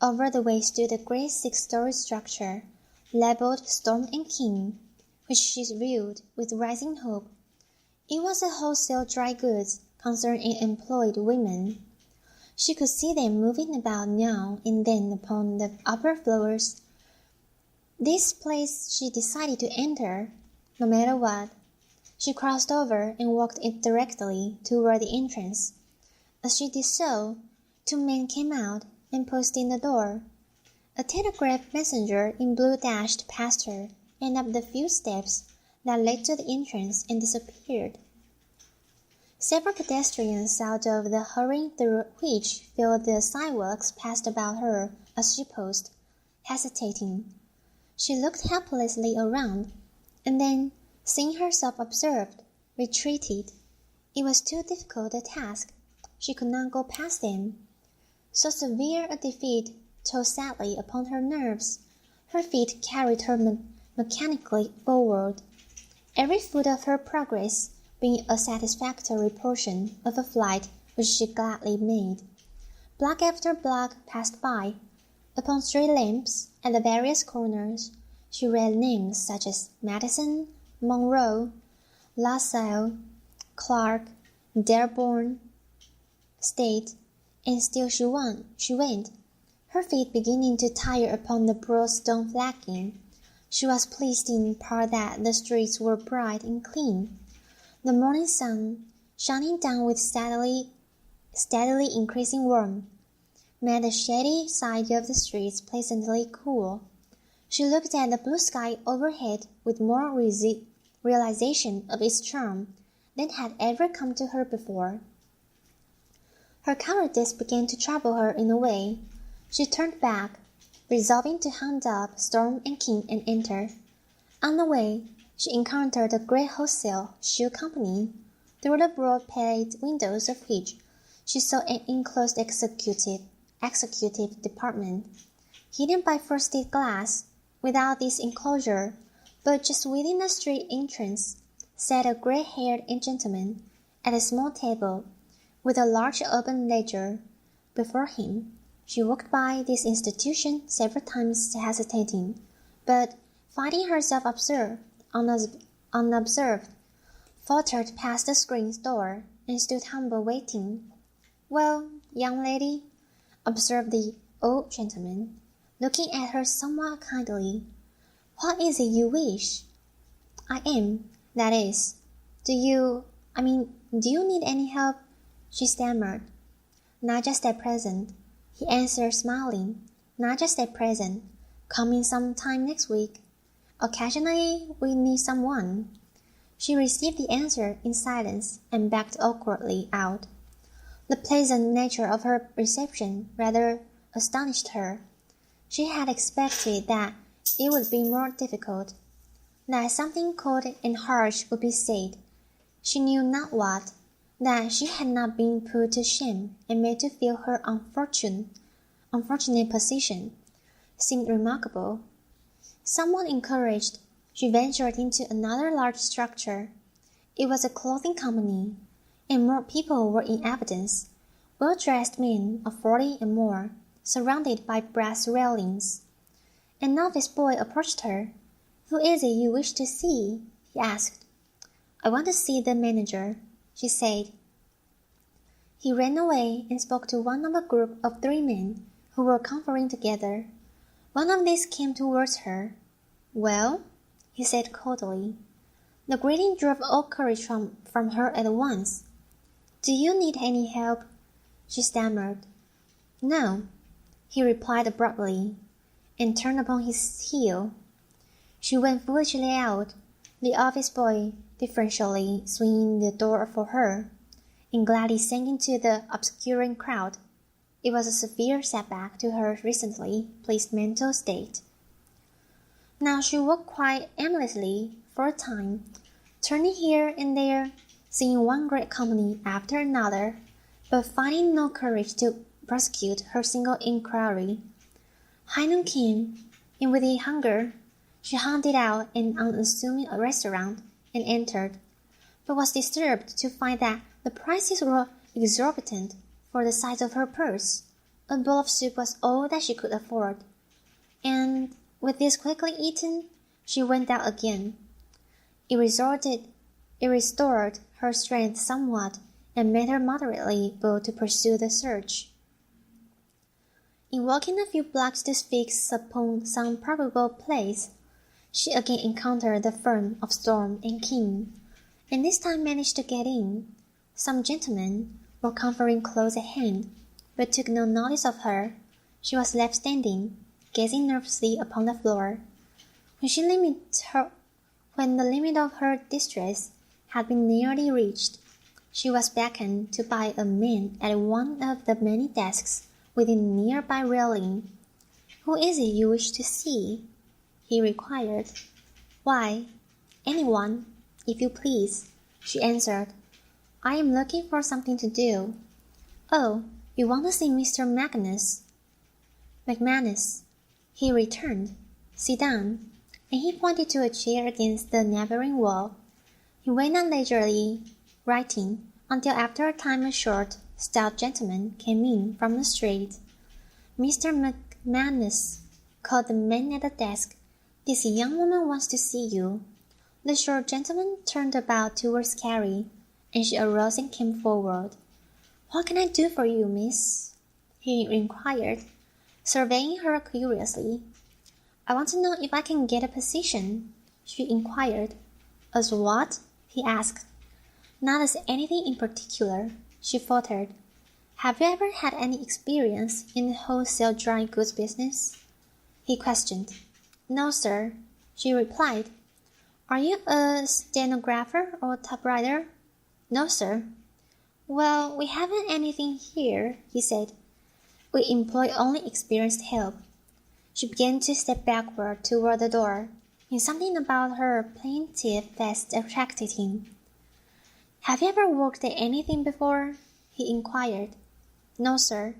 Over the way stood a great 6-story structure, labelled Storm and King, which she viewed with rising hope. It was a wholesale dry goods concern and employed women. She could see them moving about now and then upon the upper floors. This place she decided to enter, no matter what. She crossed over and walked directly toward the entrance. As she did so, 2 men came out and paused in the door. A telegraph messenger in blue dashed past her and up the few steps that led to the entrance and disappeared. Several pedestrians out of the hurrying through which filled the sidewalks passed about her as she paused, hesitating. She looked helplessly around, and then, seeing herself observed, retreated. It was too difficult a task. She could not go past them. So severe a defeat told sadly upon her nerves. Her feet carried her mechanically forward, every foot of her progress being a satisfactory portion of a flight which she gladly made. Block after block passed by. Upon street lamps at the various corners, she read names such as Madison, Monroe, LaSalle, Clark, Dearborn, State, and still she went, her feet beginning to tire upon the broad stone flagging. She was pleased in part that the streets were bright and clean. The morning sun, shining down with steadily increasing warmth, made the shady side of the streets pleasantly cool. She looked at the blue sky overhead with more realization of its charm than had ever come to her before. Her cowardice began to trouble her in a way. She turned back, resolving to hunt up Storm and King and enter. On the way, she encountered a great wholesale shoe company, through the broad paled windows of which she saw an enclosed executive department. Hidden by frosted glass, without this enclosure, but just within the street entrance, sat a grey-haired gentleman at a small table, with a large open ledger before him. She walked by this institution several times hesitating, but finding herself unobserved, faltered past the screen door and stood humble waiting. "Well, young lady," observed the old gentleman, looking at her somewhat kindly, "what is it you wish?" "I am, that is. Do you need any help?" she stammered. "Not just at present," he answered, smiling. "Not just at present. Coming some time next week. Occasionally, we need someone. She received the answer in silence and backed awkwardly out. The pleasant nature of her reception rather astonished her. She had expected that it would be more difficult, that something cold and harsh would be said. She knew not what, that she had not been put to shame and made to feel her unfortunate position, seemed remarkable. Somewhat encouraged, she ventured into another large structure. It was a clothing company, and more people were in evidence, well-dressed men of 40 and more, surrounded by brass railings. An novice boy approached her. "Who is it you wish to see?" he asked. "I want to see the manager," she said. He ran away and spoke to one of a group of 3 men who were conferring together. One of these came towards her. "Well?" he said coldly. The greeting drove all courage from her at once. "Do you need any help?" she stammered. "No," he replied abruptly, and turned upon his heel. She went foolishly out, the office boy deferentially swinging the door for her, and gladly sank into the obscuring crowd. It was a severe setback to her recently pleased mental state. Now she walked quite aimlessly for a time, turning here and there, seeing one great company after another, but finding no courage to prosecute her single inquiry. High noon came, and with a hunger, she hunted out an unassuming restaurant and entered, but was disturbed to find that the prices were exorbitant for the size of her purse. A bowl of soup was all that she could afford, and with this quickly eaten, she went out again. It restored her strength somewhat and made her moderately bold to pursue the search. In walking a few blocks to fix upon some probable place, she again encountered the firm of Storm and King, and this time managed to get in. Some gentlemen were conferring close at hand, but took no notice of her. She was left standing, gazing nervously upon the floor. When the limit of her distress had been nearly reached, she was beckoned to by a man at one of the many desks within a nearby railing. "Who is it you wish to see?" he required. "Why, anyone, if you please," she answered. "I am looking for something to do." "Oh, you want to see Mr. McManus," he returned. "Sit down," and he pointed to a chair against the neighboring wall. He went on leisurely, writing, until after a time a short, stout gentleman came in from the street. "Mr. McManus," called the man at the desk, "this young woman wants to see you." The short gentleman turned about towards Carrie, and she arose and came forward. "What can I do for you, miss?" he inquired, surveying her curiously. "I want to know if I can get a position," she inquired. "As what?" he asked. "Not as anything in particular," she faltered. "Have you ever had any experience in the wholesale dry goods business?" he questioned. "No, sir," she replied. "Are you a stenographer or typewriter?" "No, sir." "Well, we haven't anything here," he said. "We employ only experienced help." She began to step backward toward the door, and something about her plaintive face attracted him. "Have you ever worked at anything before?" he inquired. "No, sir,"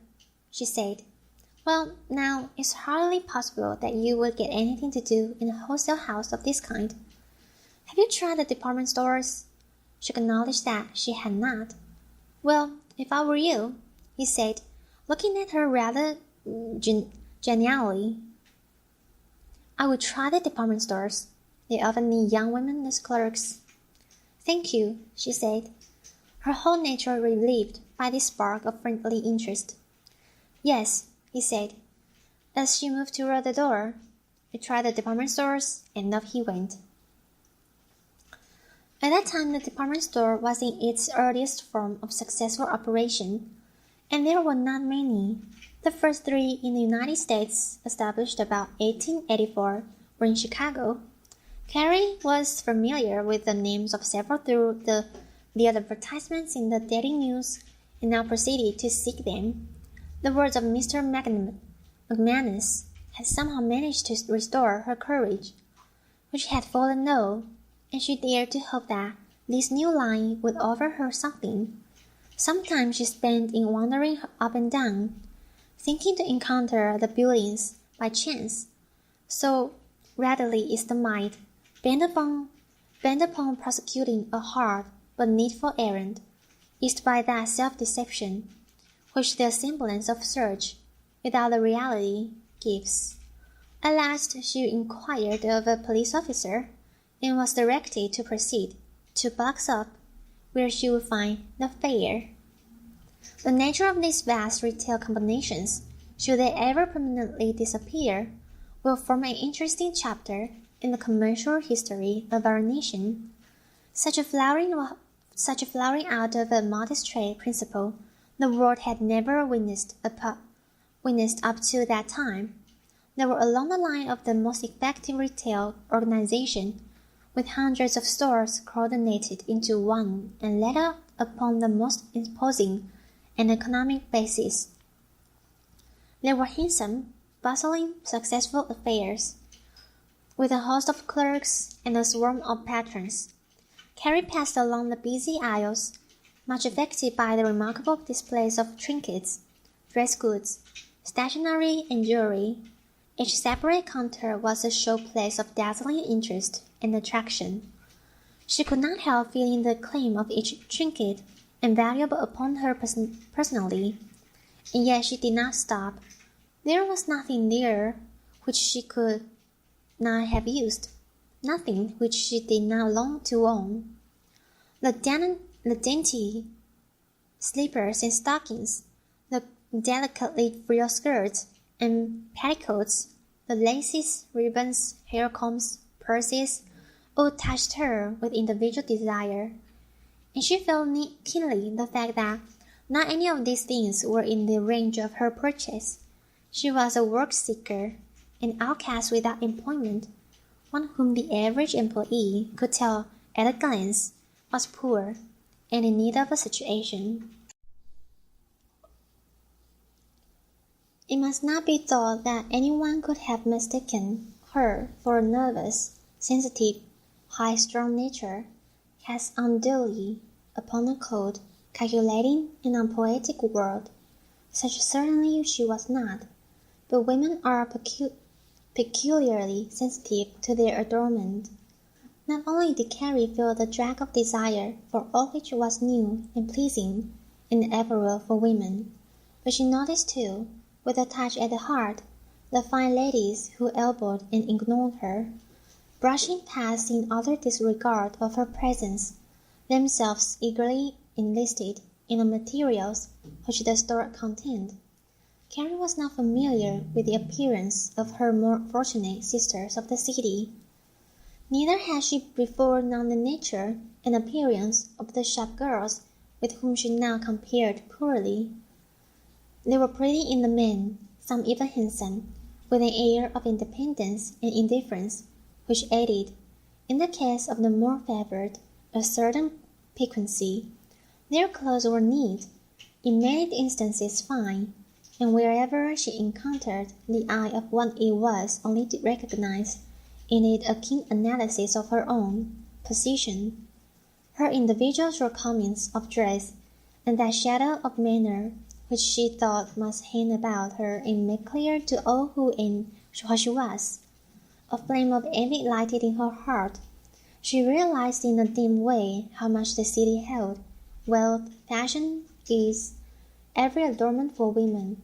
she said. "Well, now, it's hardly possible that you would get anything to do in a wholesale house of this kind. Have you tried the department stores?" She acknowledged that she had not. "Well, if I were you," he said, looking at her rather genially, "I would try the department stores. They often need young women as clerks." "Thank you," she said, her whole nature relieved by this spark of friendly interest. "Yes," he said, as she moved toward the door. "I tried the department stores, and off he went." At that time the department store was in its earliest form of successful operation, and there were not many. The first 3 in the United States, established about 1884, were in Chicago, Carrie was familiar with the names of several through the advertisements in the daily news and now proceeded to seek them. The words of Mr. McManus had somehow managed to restore her courage, which had fallen low, and she dared to hope that this new line would offer her something. Some time she spent in wandering up and down, thinking to encounter the buildings by chance. So readily is the mind bent upon prosecuting a hard but needful errand, eased by that self-deception which the semblance of search, without the reality, gives. At last she inquired of a police officer, and was directed to proceed to Blacksop, where she would find the fare. The nature of these vast retail combinations, should they ever permanently disappear, will form an interesting chapter in the commercial history of our nation. Such a flowering out of a modest trade principle the world had never witnessed up to that time. They were along the line of the most effective retail organization, with hundreds of stores coordinated into one and led up upon the most imposing and economic basis. They were handsome, bustling, successful affairs, with a host of clerks and a swarm of patrons. Carrie passed along the busy aisles, much affected by the remarkable displays of trinkets, dress goods, stationery, and jewelry. Each separate counter was a show-place of dazzling interest and attraction. She could not help feeling the claim of each trinket invaluable upon her personally, and yet she did not stop. There was nothing there which she could not have used, nothing which she did not long to own. The dainty slippers and stockings, the delicately frilled skirts and petticoats, the laces, ribbons, hair combs, purses, all touched her with individual desire, and she felt keenly the fact that not any of these things were in the range of her purchase. She was a work-seeker, an outcast without employment, one whom the average employee could tell at a glance was poor and in need of a situation. It must not be thought that anyone could have mistaken her for a nervous, sensitive, high-strung nature, cast unduly upon a cold, calculating, and unpoetic world. Such certainly she was not, but women are peculiarly sensitive to their adornment. Not only did Carrie feel the drag of desire for all which was new and pleasing in the apparel for women, but she noticed too, with a touch at the heart, the fine ladies who elbowed and ignored her, brushing past in utter disregard of her presence, themselves eagerly enlisted in the materials which the store contained. Carrie was not familiar with the appearance of her more fortunate sisters of the city. Neither had she before known the nature and appearance of the shop girls with whom she now compared poorly. They were pretty in the main, some even handsome, with an air of independence and indifference which added, in the case of the more favored, a certain piquancy. Their clothes were neat, in many instances fine, and wherever she encountered the eye of one it was only to recognize in it a keen analysis of her own position, her individual shortcomings of dress, and that shadow of manner which she thought must hang about her and make clear to all who in what she was. A flame of envy lighted in her heart. She realized in a dim way how much the city held, wealth, fashion, ease, every adornment for women,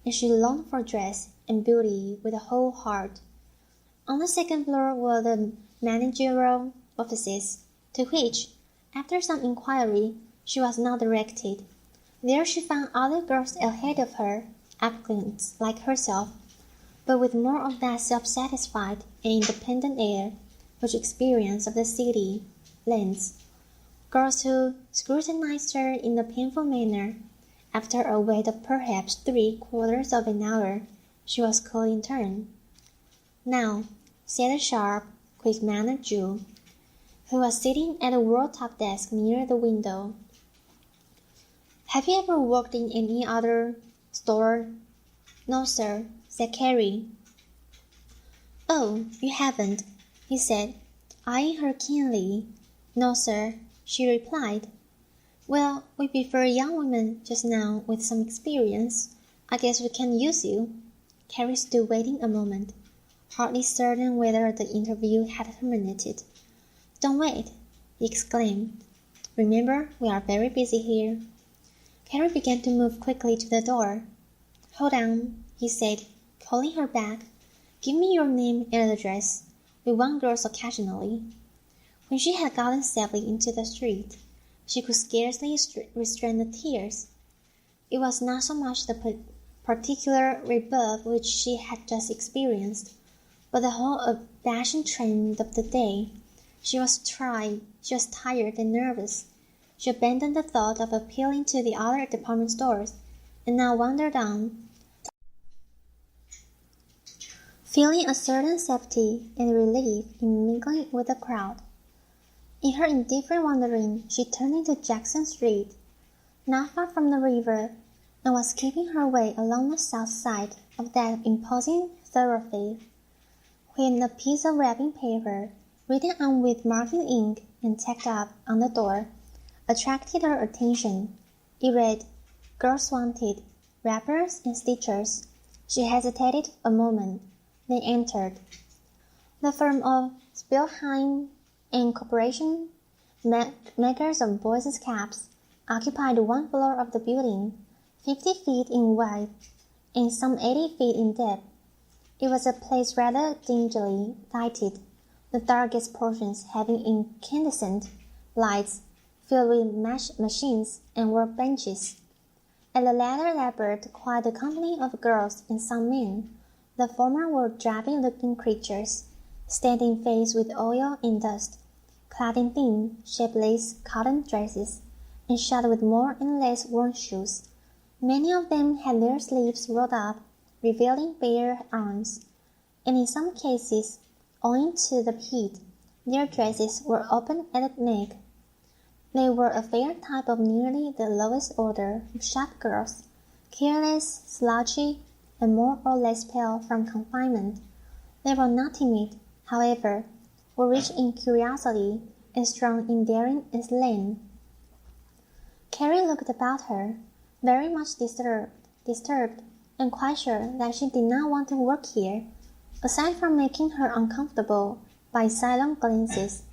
and she longed for dress and beauty with a whole heart. On the second floor were the managerial offices, to which, after some inquiry, she was now directed. There she found other girls ahead of her, applicants like herself, but with more of that self-satisfied and independent air which experience of the city lends. Girls who scrutinized her in a painful manner. After a wait of perhaps 3/4 of an hour, she was called in turn. "Now," said a sharp, quick-mannered Jew, who was sitting at a roll-top desk near the window. "Have you ever worked in any other store?" "No, sir," said Carrie. "Oh, you haven't," he said, eyeing her keenly. "No, sir," she replied. "Well, we prefer young women just now with some experience. I guess we can use you." Carrie stood waiting a moment, hardly certain whether the interview had terminated. "Don't wait," he exclaimed. "Remember, we are very busy here." Carrie began to move quickly to the door. "Hold on," he said, calling her back. "Give me your name and address. We want girls occasionally." When she had gotten safely into the street, she could scarcely restrain the tears. It was not so much the particular rebuff which she had just experienced, but the whole abashing trend of the day. She was tired and nervous. She abandoned the thought of appealing to the other department stores, and now wandered on, feeling a certain safety and relief in mingling with the crowd. In her indifferent wandering, she turned into Jackson Street, not far from the river, and was keeping her way along the south side of that imposing thoroughfare, when a piece of wrapping paper, written on with marking ink and tacked up on the door, attracted her attention. It read, "Girls Wanted, Wrappers and Stitchers." She hesitated a moment, then entered. The firm of Spielheim and Corporation, makers of boys' caps, occupied one floor of the building, 50 feet in width and some 80 feet in depth. It was a place rather dingily lighted, the darkest portions having incandescent lights filled with machines and workbenches. At the latter labored quite a company of girls and some men. The former were drabby-looking creatures, standing faced with oil and dust, clad in thin, shapeless cotton dresses, and shod with more and less worn shoes. Many of them had their sleeves rolled up, revealing bare arms, and in some cases, owing to the heat, their dresses were open at the neck. They were a fair type of nearly the lowest order of shop girls, careless, slouchy, and more or less pale from confinement. They were not timid, however, were rich in curiosity, and strong in daring and slang. Carrie looked about her, very much disturbed, and quite sure that she did not want to work here, aside from making her uncomfortable by silent glances.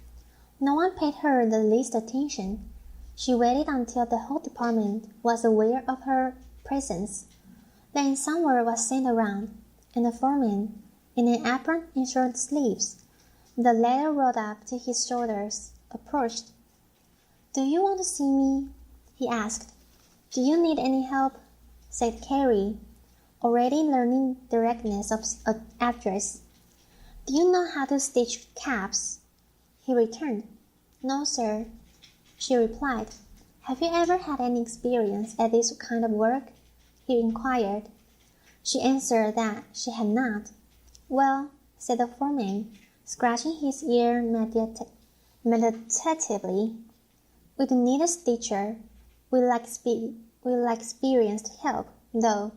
No one paid her the least attention. She waited until the whole department was aware of her presence. Then some word was sent around, and the foreman, in an apron and short sleeves, the letter rolled up to his shoulders, approached. "Do you want to see me?" he asked. "Do you need any help?" said Carrie, already learning directness of address. "Do you know how to stitch caps?" he returned. "No, sir," she replied. "Have you ever had any experience at this kind of work?" he inquired. She answered that she had not. "Well," said the foreman, scratching his ear meditatively, "we don't need a stitcher. We like experienced help, though.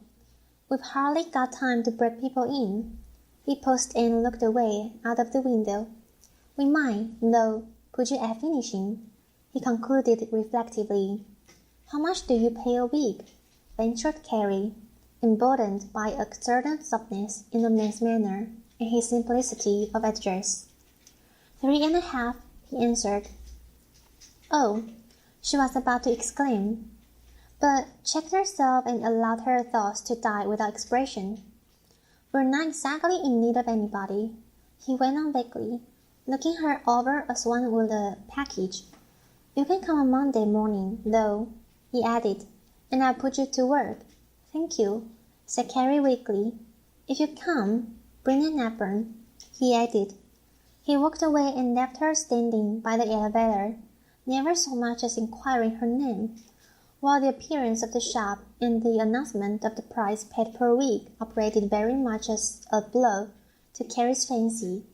We've hardly got time to break people in." He paused and looked away out of the window. "We might, though, put you at finishing," he concluded reflectively. "How much do you pay a week?" ventured Carrie, emboldened by a certain softness in the man's manner and his simplicity of address. "3.5, he answered. "Oh," she was about to exclaim, but checked herself and allowed her thoughts to die without expression. "We're not exactly in need of anybody," he went on vaguely, looking her over as one would a package. "You can come on Monday morning, though," he added, "and I'll put you to work." "Thank you," said Carrie weakly. "If you come, bring an apron," he added. He walked away and left her standing by the elevator, never so much as inquiring her name, while the appearance of the shop and the announcement of the price paid per week operated very much as a blow to Carrie's fancy.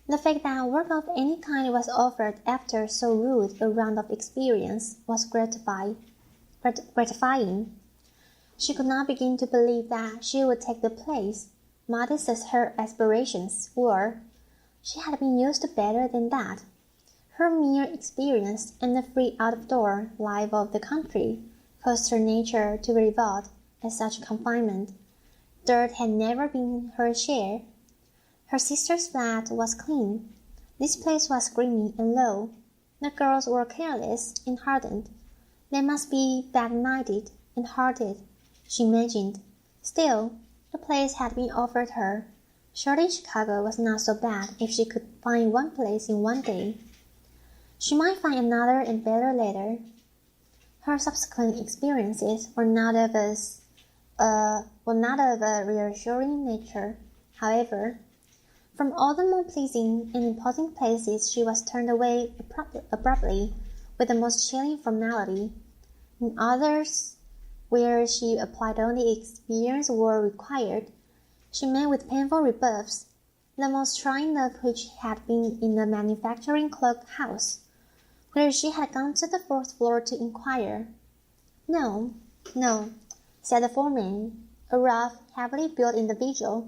The fact that work of any kind was offered after so rude a round of experience was gratifying. She could not begin to believe that she would take the place, modest as her aspirations were. She had been used to better than that. Her mere experience and the free out-of-door life of the country caused her nature to revolt at such confinement. Dirt had never been her share. Her sister's flat was clean. This place was grimy and low. The girls were careless and hardened. They must be bad-minded and hearted, she imagined. Still, the place had been offered her. Surely Chicago was not so bad if she could find one place in one day. She might find another and better later. Her subsequent experiences were not of a reassuring nature, however. From all the more pleasing and imposing places she was turned away abruptly with the most chilling formality. In others, where she applied only experience were required, she met with painful rebuffs, the most trying of which had been in the manufacturing clerk house, where she had gone to the fourth floor to inquire. No, said the foreman, a rough, heavily built individual,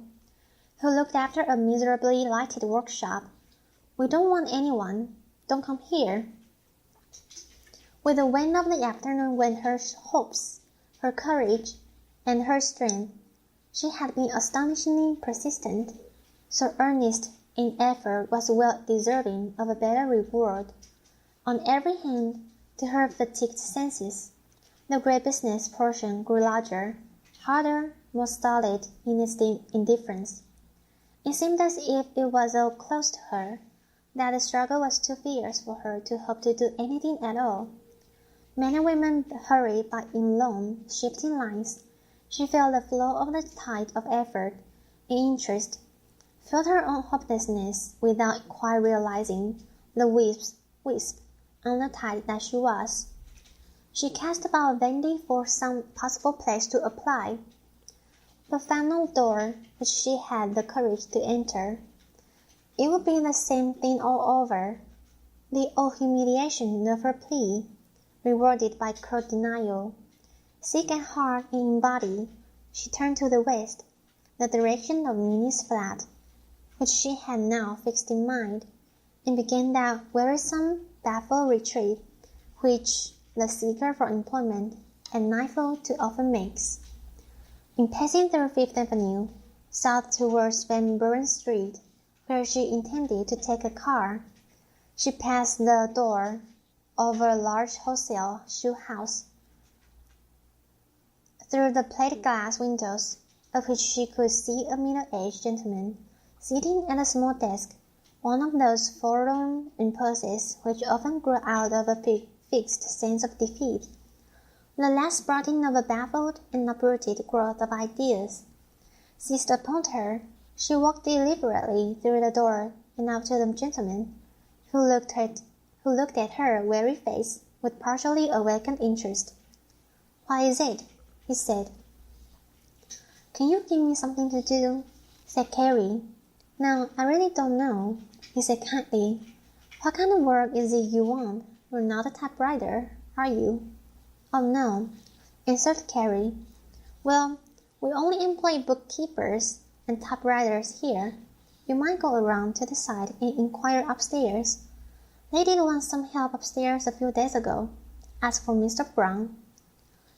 who looked after a miserably lighted workshop. We don't want anyone. Don't come here. With the wind of the afternoon went her hopes, her courage, and her strength. She had been astonishingly persistent, so earnest in effort was well deserving of a better reward. On every hand, to her fatigued senses, the great business portion grew larger, harder, more stolid in its indifference. It seemed as if it was all close to her, that the struggle was too fierce for her to hope to do anything at all. Men and women hurried by in long, shifting lines. She felt the flow of the tide of effort and interest, felt her own hopelessness without quite realizing the wisp on the tide that she was. She cast about vainly for some possible place to apply, but found no door which she had the courage to enter. It would be the same thing all over, the old humiliation of her plea, rewarded by curt denial. Sick at heart and in body, she turned to the west, the direction of Minnie's flat, which she had now fixed in mind, and began that wearisome, baffled retreat which the seeker for employment at nightfall too often makes. In passing through Fifth Avenue, south towards Van Buren Street, where she intended to take a car, she passed the door of a large wholesale shoe house. Through the plate glass windows, of which she could see a middle-aged gentleman sitting at a small desk, one of those forlorn impulses which often grow out of a fixed sense of defeat, the last sprouting of a baffled and uprooted growth of ideas. Seized upon her, she walked deliberately through the door and up to the gentleman, who looked at her weary face with partially awakened interest. "What is it?" he said. "Can you give me something to do?" said Carrie. "No, I really don't know," he said kindly. "What kind of work is it you want? You're not a typewriter, are you?" "Oh, no," answered Carrie. "Well, we only employ bookkeepers and typewriters here. You might go around to the side and inquire upstairs. They did want some help upstairs a few days ago. Ask for Mr. Brown."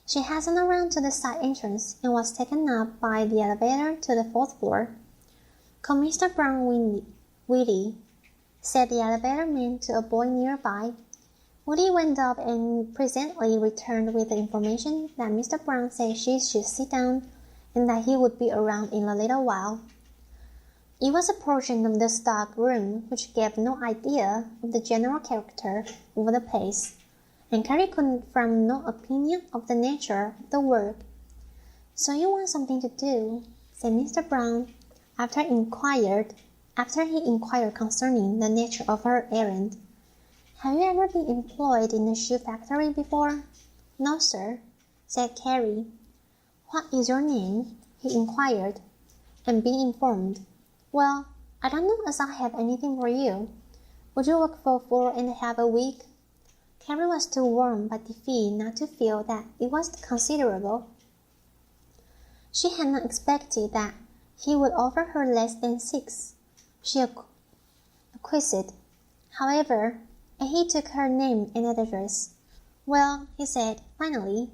She hastened around to the side entrance and was taken up by the elevator to the fourth floor. "Call Mr. Brown Willie," said the elevator man to a boy nearby. Willie went up and presently returned with the information that Mr. Brown said she should sit down and that he would be around in a little while. It was a portion of the stock room which gave no idea of the general character of the place, and Carrie could form no opinion of the nature of the work. "So you want something to do," said Mr. Brown, after he inquired concerning the nature of her errand. "Have you ever been employed in a shoe factory before?" "No, sir," said Carrie. "What is your name?" he inquired, and being informed, "Well, I don't know as I have anything for you. Would you work for 4.5 a week? Carrie was too warm by defeat not to feel that it was considerable. She had not expected that he would offer her less than 6. She acquiesced, however, and he took her name and address. Well, he said, finally,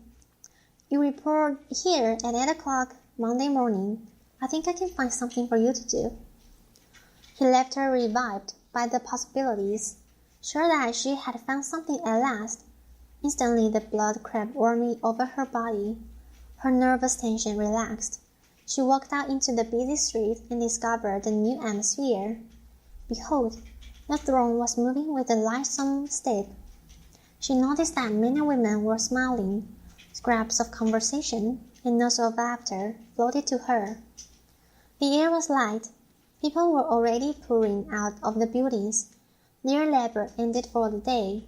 you report here at 8 o'clock Monday morning. I think I can find something for you to do. He left her revived by the possibilities, sure that she had found something at last. Instantly the blood crept warmly over her body. Her nervous tension relaxed. She walked out into the busy street and discovered the new atmosphere. Behold, the throng was moving with a lightsome step. She noticed that many women were smiling. Scraps of conversation and notes of laughter floated to her. The air was light. People were already pouring out of the buildings. Their labor ended for the day.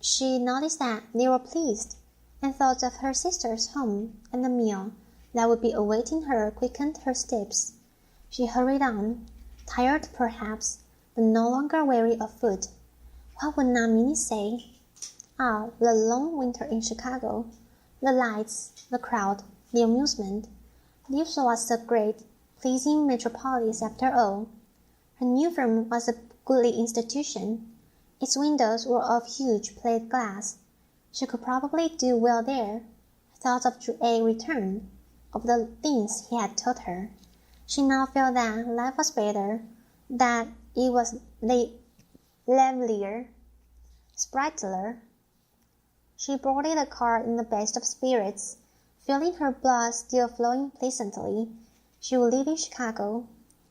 She noticed that they were pleased, and thought of her sister's home and the meal that would be awaiting her quickened her steps. She hurried on, tired perhaps, but no longer weary of food. What would not Minnie say? Ah, the long winter in Chicago, the lights, the crowd, the amusement. This was a great, pleasing metropolis after all. Her new firm was a goodly institution. Its windows were of huge plate glass. She could probably do well there. Thoughts of a return, of the things he had taught her. She now felt that life was better, that it was livelier, sprightlier. She boarded the car in the best of spirits, feeling her blood still flowing pleasantly. She would live in Chicago.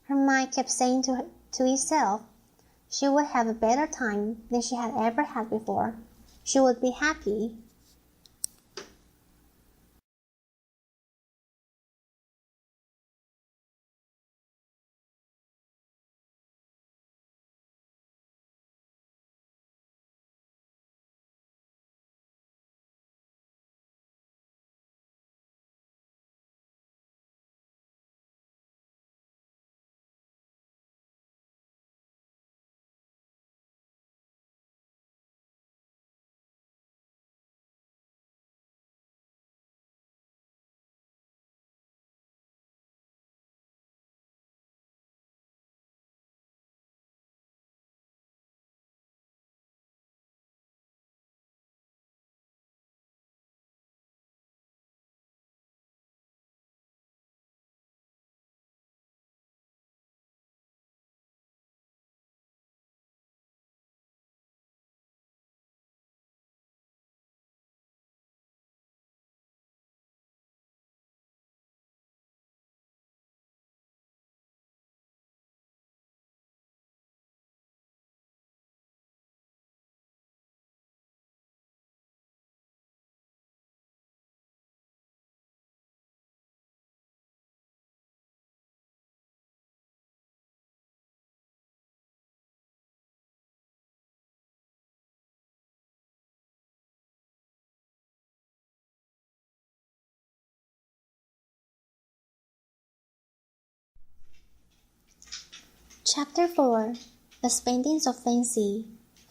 Her mind kept saying to itself, she would have a better time than she had ever had before. She would be happy. Chapter 4. The Spendings of Fancy.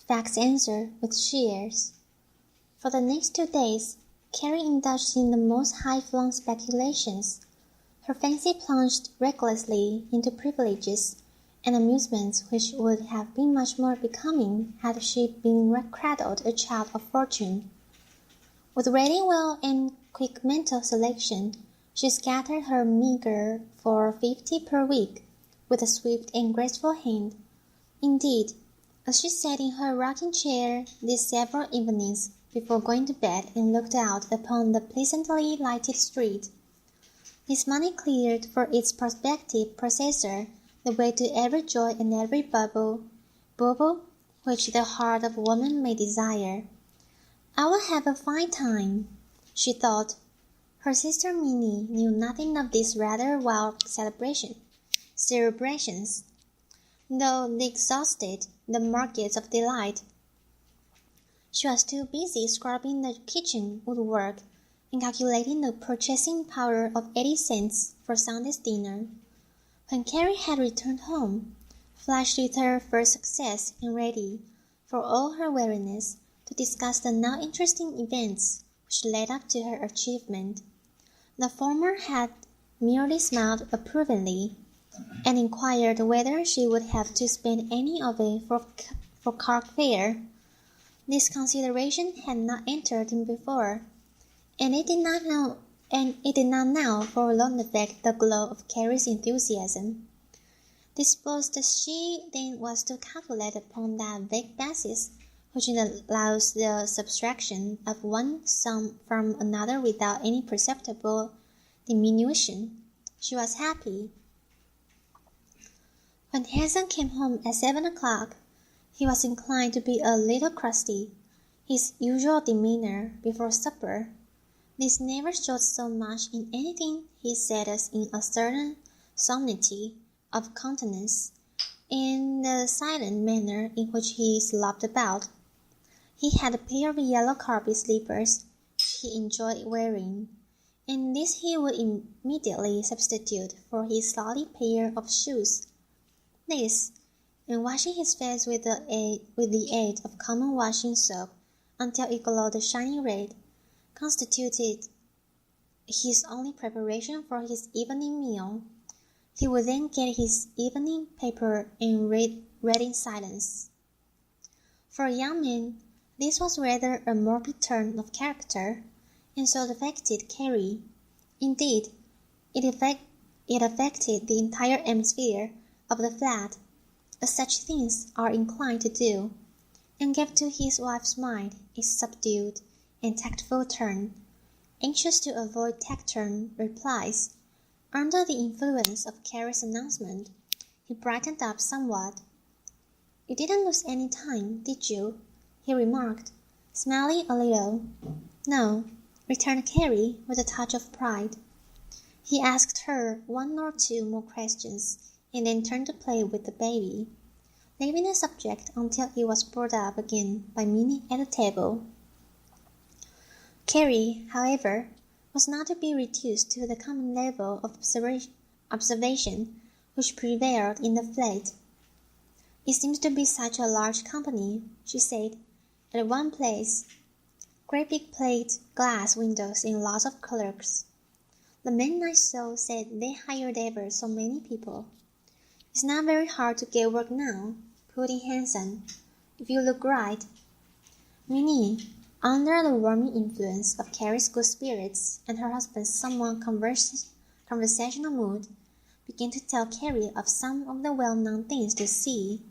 Facts answered with shears. For the next 2 days, Carrie indulged in the most high-flown speculations. Her fancy plunged recklessly into privileges and amusements which would have been much more becoming had she been cradled a child of fortune. With ready will and quick mental selection, she scattered her meagre $4.50 per week with a swift and graceful hand. Indeed, as she sat in her rocking chair these several evenings before going to bed and looked out upon the pleasantly lighted street, this money cleared for its prospective possessor the way to every joy and every bubble which the heart of woman may desire. I will have a fine time, she thought. Her sister Minnie knew nothing of these rather wild celebrations, though they exhausted the markets of delight. She was too busy scrubbing the kitchen woodwork and calculating the purchasing power of 80 cents for Sunday's dinner. When Carrie had returned home, flushed with her first success and ready, for all her weariness, to discuss the now interesting events which led up to her achievement. The former had merely smiled approvingly, and inquired whether she would have to spend any of it for car fare. This consideration had not entered him before, and it did not now for long affect the glow of Carrie's enthusiasm. Disposed as she then was to calculate upon that vague basis which allows the subtraction of one sum from another without any perceptible diminution, she was happy. When Hansen came home at 7 o'clock, he was inclined to be a little crusty. His usual demeanor before supper, this never showed so much in anything he said as in a certain solemnity of countenance, in the silent manner in which he slopped about. He had a pair of yellow carpet slippers which he enjoyed wearing, and this he would immediately substitute for his solid pair of shoes. This, and washing his face with the aid of common washing soap until it glowed a shining red, constituted his only preparation for his evening meal. He would then get his evening paper and read in silence. For a young man, this was rather a morbid turn of character, and so affected Carrie. Indeed, it affected the entire atmosphere of the flat, as such things are inclined to do, and gave to his wife's mind a subdued and tactful turn. Anxious to avoid taciturn replies, under the influence of Carrie's announcement, he brightened up somewhat. "You didn't lose any time, did you?" he remarked, smiling a little. "No," returned Carrie with a touch of pride. He asked her one or two more questions, and then turned to play with the baby, leaving the subject until it was brought up again by Minnie at the table. Carrie, however, was not to be reduced to the common level of observation which prevailed in the flat. "It seems to be such a large company," she said, "at one place. Great big plate glass windows and lots of clerks. The man I saw said they hired ever so many people." "It's not very hard to get work now," put in Hansen, "if you look right." Minnie, under the warming influence of Carrie's good spirits and her husband's somewhat conversational mood, began to tell Carrie of some of the well-known things to see,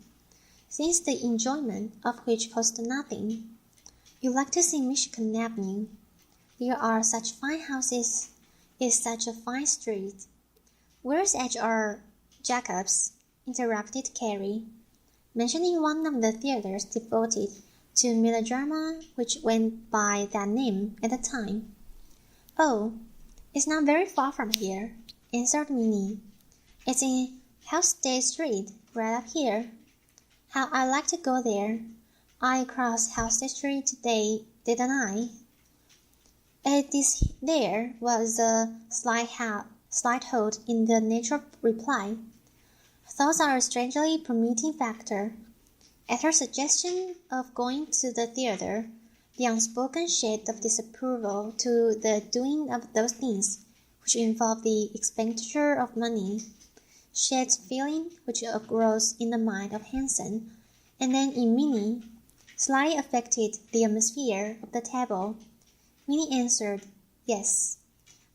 things the enjoyment of which cost nothing. "You like to see Michigan Avenue. There are such fine houses. It's such a fine street." "Where's H.R. Jacobs?" interrupted Carrie, mentioning one of the theatres devoted to melodrama which went by that name at the time. "Oh, it's not very far from here," answered Minnie. "It's in Halsted Street, right up here. How I like to go there. I crossed Halsted Street today, didn't I?" At this there was a slight hold in the natural reply. Thoughts are a strangely permitting factor. At her suggestion of going to the theatre, the unspoken shade of disapproval to the doing of those things which involve the expenditure of money, shades feeling which arose in the mind of Hansen, and then in Minnie, slightly affected the atmosphere of the table. Minnie answered, yes,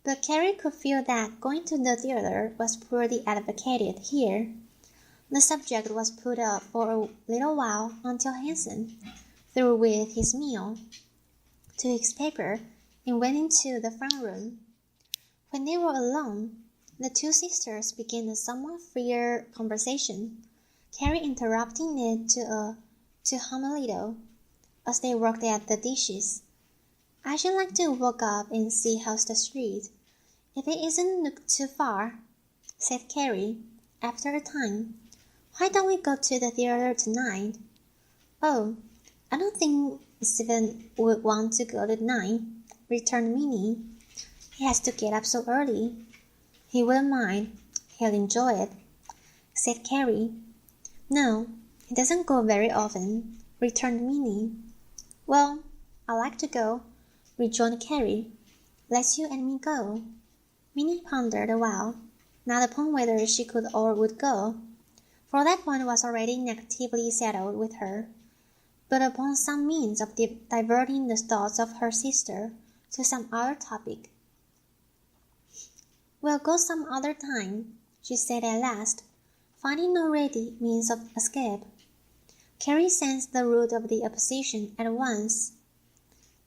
but Carrie could feel that going to the theatre was poorly advocated here. The subject was put up for a little while until Hansen, through with his meal, took his paper, and went into the front room. When they were alone, the two sisters began a somewhat freer conversation, Carrie interrupting it to hum a little, as they worked at the dishes. "I should like to walk up and see how's the street, if it isn't too far," said Carrie, after a time. "Why don't we go to the theatre tonight?" "Oh, I don't think Stephen would want to go tonight," returned Minnie. "He has to get up so early." "He wouldn't mind. He'll enjoy it," said Carrie. No, he doesn't go very often, returned Minnie. Well, I like to go, rejoined Carrie. Let's you and me go. Minnie pondered a while, not upon whether she could or would go, for that point was already negatively settled with her, but upon some means of diverting the thoughts of her sister to some other topic. We'll go some other time, she said at last, finding no ready means of escape. Carrie sensed the root of the opposition at once.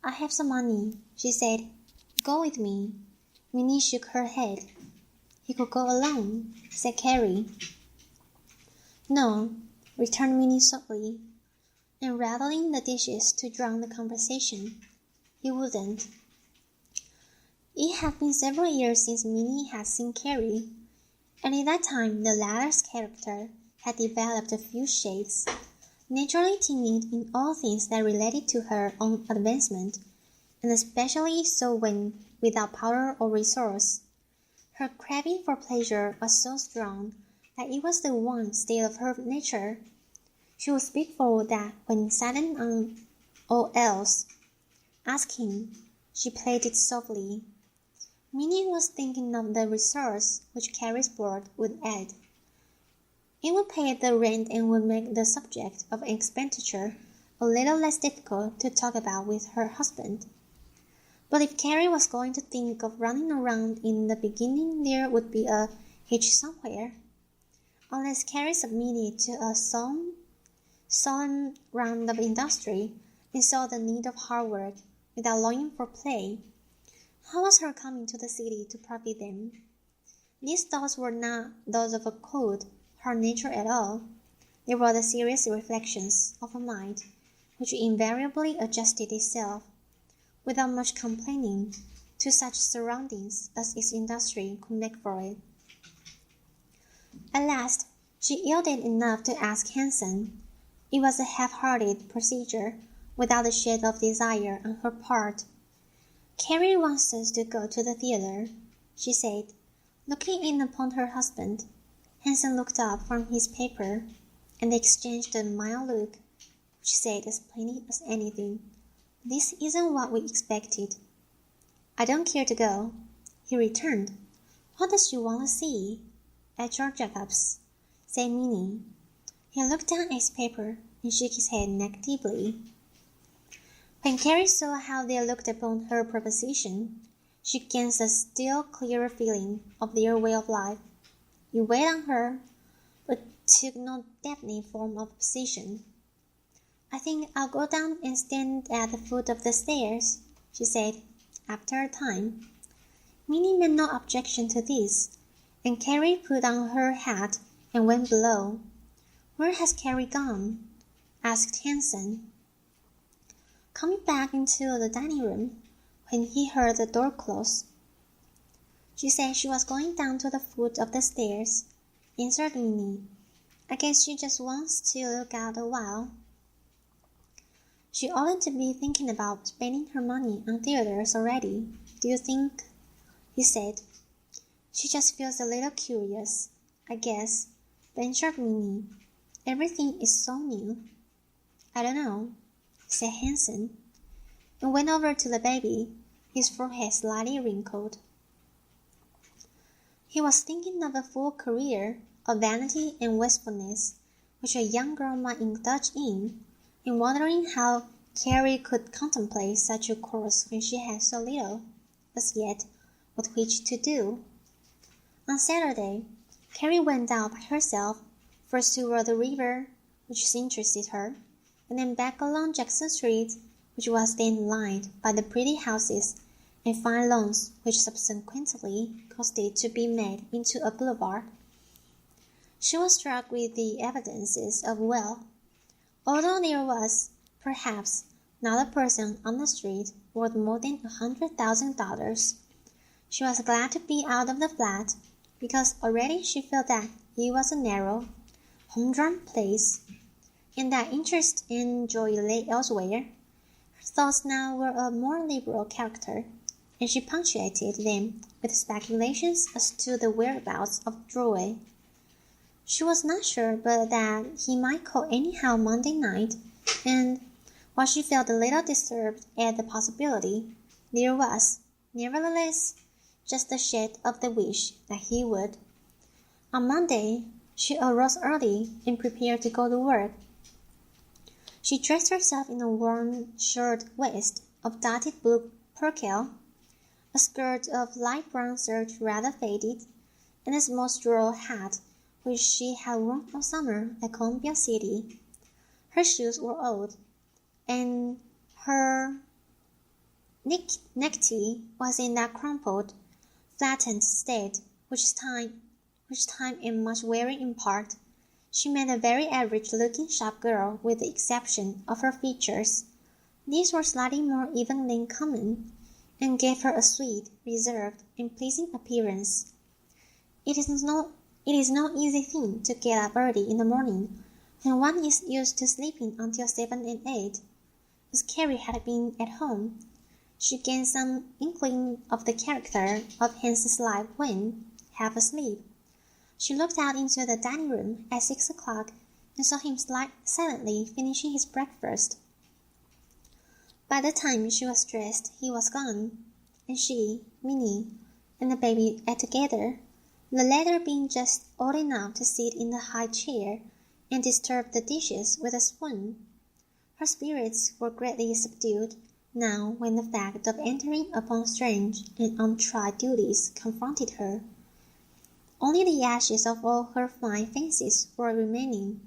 I have some money, she said. Go with me. Minnie shook her head. He could go alone, said Carrie. No, returned Minnie softly, and rattling the dishes to drown the conversation. He wouldn't. It had been several years since Minnie had seen Carrie, and in that time the latter's character had developed a few shades, naturally timid in all things that related to her own advancement, and especially so when without power or resource. Her craving for pleasure was so strong that it was the one state of her nature. She would speak for that when silent on all else. Ask him, she played it softly. Minnie was thinking of the resource which Carrie's board would add. It would pay the rent and would make the subject of expenditure a little less difficult to talk about with her husband. But if Carrie was going to think of running around in the beginning, there would be a hitch somewhere. Unless Carrie submitted to a solemn round of industry and saw the need of hard work without longing for play, how was her coming to the city to profit them? These thoughts were not those of a cold, hard nature at all. They were the serious reflections of a mind which invariably adjusted itself, without much complaining, to such surroundings as its industry could make for it. At last, she yielded enough to ask Hanson. It was a half-hearted procedure, without a shade of desire on her part. Carrie wants us to go to the theatre, she said, looking in upon her husband. Hanson looked up from his paper, and they exchanged a mild look, which said as plainly as anything, This isn't what we expected. I don't care to go, he returned. What does she want to see? At George Jacobs, said Minnie. He looked down at his paper and shook his head negatively. When Carrie saw how they looked upon her proposition, she gained a still clearer feeling of their way of life. It weighed on her, but took no definite form of opposition. I think I'll go down and stand at the foot of the stairs, she said, after a time. Minnie made no objection to this, and Carrie put on her hat and went below. Where has Carrie gone? Asked Hanson. Coming back into the dining room when he heard the door close. She said she was going down to the foot of the stairs, answered Minnie. I guess she just wants to look out a while. She oughtn't to be thinking about spending her money on theaters already, do you think? He said. She just feels a little curious, I guess, ventured Minnie. Everything is so new. I don't know, said Hanson, and went over to the baby, his forehead slightly wrinkled. He was thinking of a full career of vanity and wastefulness which a young girl might indulge in, and wondering how Carrie could contemplate such a course when she had so little, as yet, with which to do. On Saturday, Carrie went out by herself, first toward the river, which interested her, and then back along Jackson Street, which was then lined by the pretty houses and fine lawns which subsequently caused it to be made into a boulevard. She was struck with the evidences of wealth, although there was, perhaps, not a person on the street worth more than $100,000. She was glad to be out of the flat, because already she felt that it was a narrow, humdrum place, and that interest and joy lay elsewhere. Her thoughts now were of a more liberal character, and she punctuated them with speculations as to the whereabouts of joy. She was not sure but that he might call anyhow Monday night, and while she felt a little disturbed at the possibility, there was, nevertheless, just the shade of the wish that he would. On Monday, she arose early and prepared to go to work. She dressed herself in a worn shirt-waist of dotted blue percale, a skirt of light brown serge rather faded, and a small straw hat which she had worn all summer at Columbia City. Her shoes were old, and her necktie was in that crumpled, flattened state which time and much wearing impart. She made a very average-looking sharp girl with the exception of her features. These were slightly more even than common, and gave her a sweet, reserved, and pleasing appearance. It is no easy thing to get up early in the morning when one is used to sleeping until 7 and 8. As Carrie had been at home, she gained some inkling of the character of Hans's life when, half asleep, she looked out into the dining room at 6 o'clock and saw him silently finishing his breakfast. By the time she was dressed, he was gone, and she, Minnie, and the baby ate together, the latter being just old enough to sit in the high chair and disturb the dishes with a spoon. Her spirits were greatly subdued now when the fact of entering upon strange and untried duties confronted her. Only the ashes of all her fine fancies were remaining,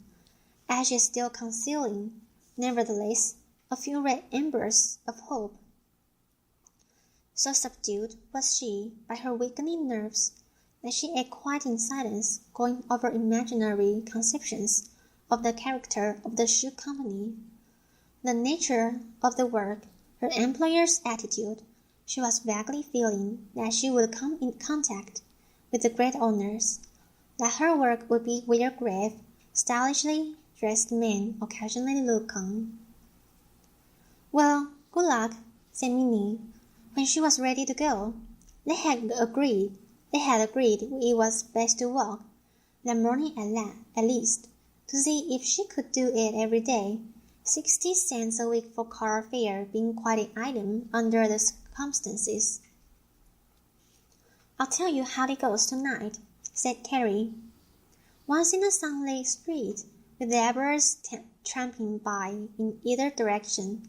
ashes still concealing, nevertheless, a few red embers of hope. So subdued was she by her weakening nerves that she ate quite in silence, going over imaginary conceptions of the character of the shoe company, the nature of the work, her employer's attitude. She was vaguely feeling that she would come in contact with the great owners, that her work would be where grave, stylishly dressed men occasionally look on. "Well, good luck," said Minnie, when she was ready to go. They had agreed it was best to walk, that morning at least, to see if she could do it every day, 60 cents a week for car fare being quite an item under the circumstances. "I'll tell you how it goes tonight," said Carrie. Once in the sunlit street, with laborers tramping by in either direction,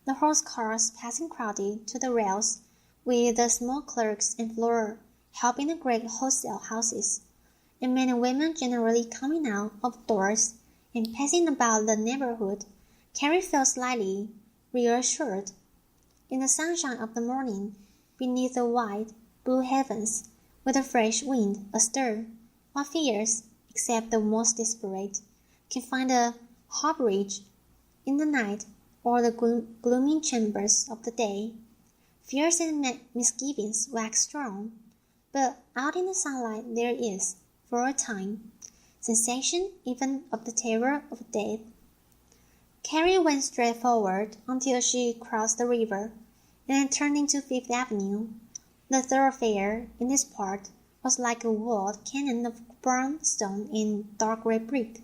the horse cars passing crowded to the rails, with the small clerks and floor helping the great wholesale houses, and men and women generally coming out of doors and passing about the neighborhood, Carrie felt slightly reassured. In the sunshine of the morning, beneath the wide, blue heavens, with a fresh wind astir, what fears, except the most desperate, can find a harborage in the night or the gloomy chambers of the day? Fears and misgivings wax strong, but out in the sunlight there is, for a time, sensation even of the terror of death. Carrie went straight forward until she crossed the river, and then turned into Fifth Avenue. The thoroughfare in this part was like a walled canyon of brown stone and dark red brick.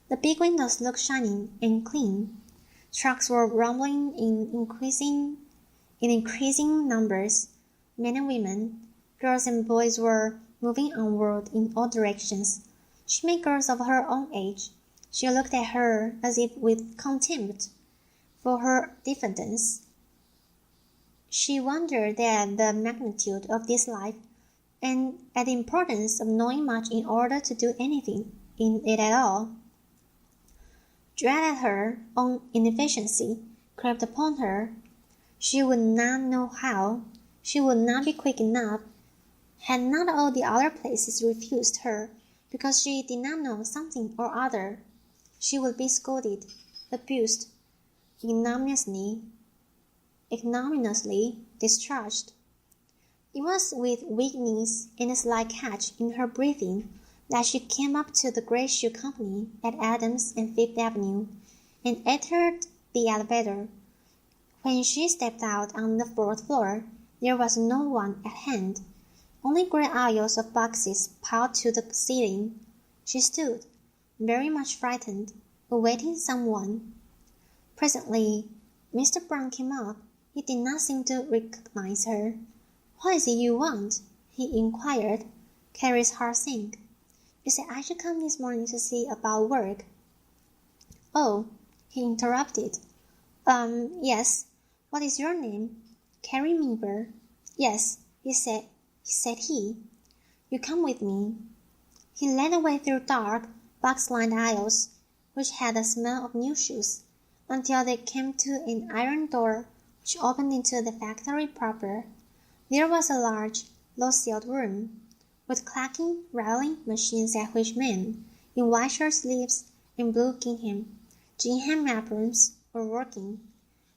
The big windows looked shining and clean. Trucks were rumbling in increasing numbers. Men and women, girls and boys were moving onward in all directions. She met girls of her own age. She looked at her as if with contempt for her diffidence. She wondered at the magnitude of this life, and at the importance of knowing much in order to do anything in it at all. Dread at her own inefficiency crept upon her. She would not know how. She would not be quick enough. Had not all the other places refused her because she did not know something or other? She would be scolded, abused, ignominiously discharged. It was with weakness and a slight catch in her breathing that she came up to the Great Shoe Company at Adams and Fifth Avenue and entered the elevator. When she stepped out on the 4th floor, there was no one at hand, only great aisles of boxes piled to the ceiling, She stood, very much frightened, awaiting someone. Presently, Mr. Brown came up. He did not seem to recognize her. "What is it you want?" he inquired. Carrie's heart sank. "You said I should come this morning to see about work." "Oh," he interrupted. Yes. What is your name?" "Carrie Meaver." "Yes," he said. "You come with me." He led the way through dark, box-lined aisles, which had the smell of new shoes, until they came to an iron door which opened into the factory proper. There was a large, low-ceiled room, with clacking, rattling machines at which men, in white shirt sleeves and blue gingham aprons, were working.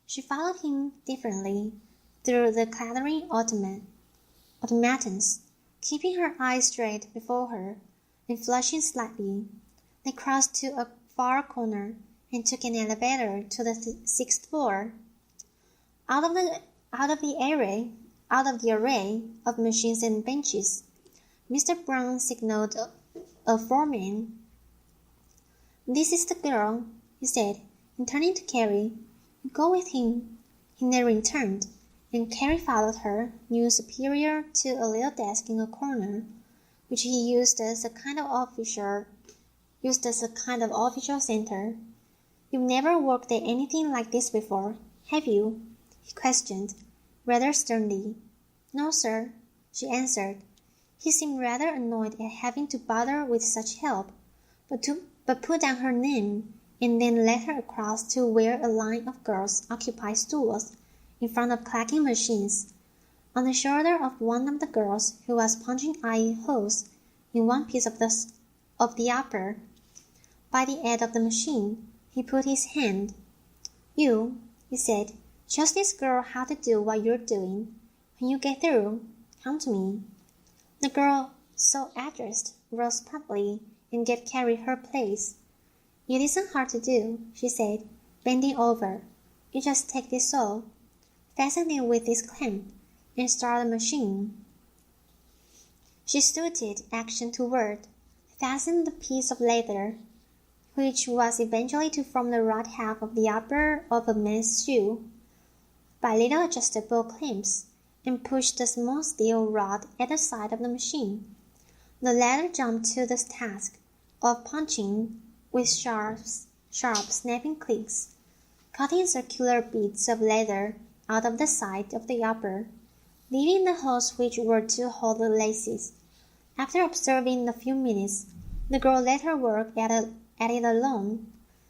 She followed him differently through the clattering automatons, keeping her eyes straight before her and flushing slightly. They crossed to a far corner and took an elevator to the sixth floor. Out of the array of machines and benches, Mr. Brown signaled a foreman. "This is the girl," he said, and turning to Carrie, "You go with him." He then returned, and Carrie followed her, new superior, to a little desk in a corner, which he used as a kind of official center. "You've never worked at anything like this before, have you?" he questioned, rather sternly. "No, sir," she answered. He seemed rather annoyed at having to bother with such help, but put down her name and then led her across to where a line of girls occupied stools in front of clacking machines. On the shoulder of one of the girls, who was punching holes in one piece of the upper, by the edge of the machine, he put his hand. "You," he said, "show this girl how to do what you're doing. When you get through, come to me." The girl, so addressed, rose promptly and gave Carrie her place. "It isn't hard to do," she said, bending over. "You just take this saw, fasten it with this clamp, and start the machine." She suited action to word, fastened the piece of leather, which was eventually to form the right half of the upper of a man's shoe, by little adjustable clamps, and pushed the small steel rod at the side of the machine. The latter jumped to the task of punching with sharp snapping clicks, cutting circular bits of leather out of the side of the upper, leaving the holes which were to hold the laces. After observing a few minutes, the girl let her work at it alone.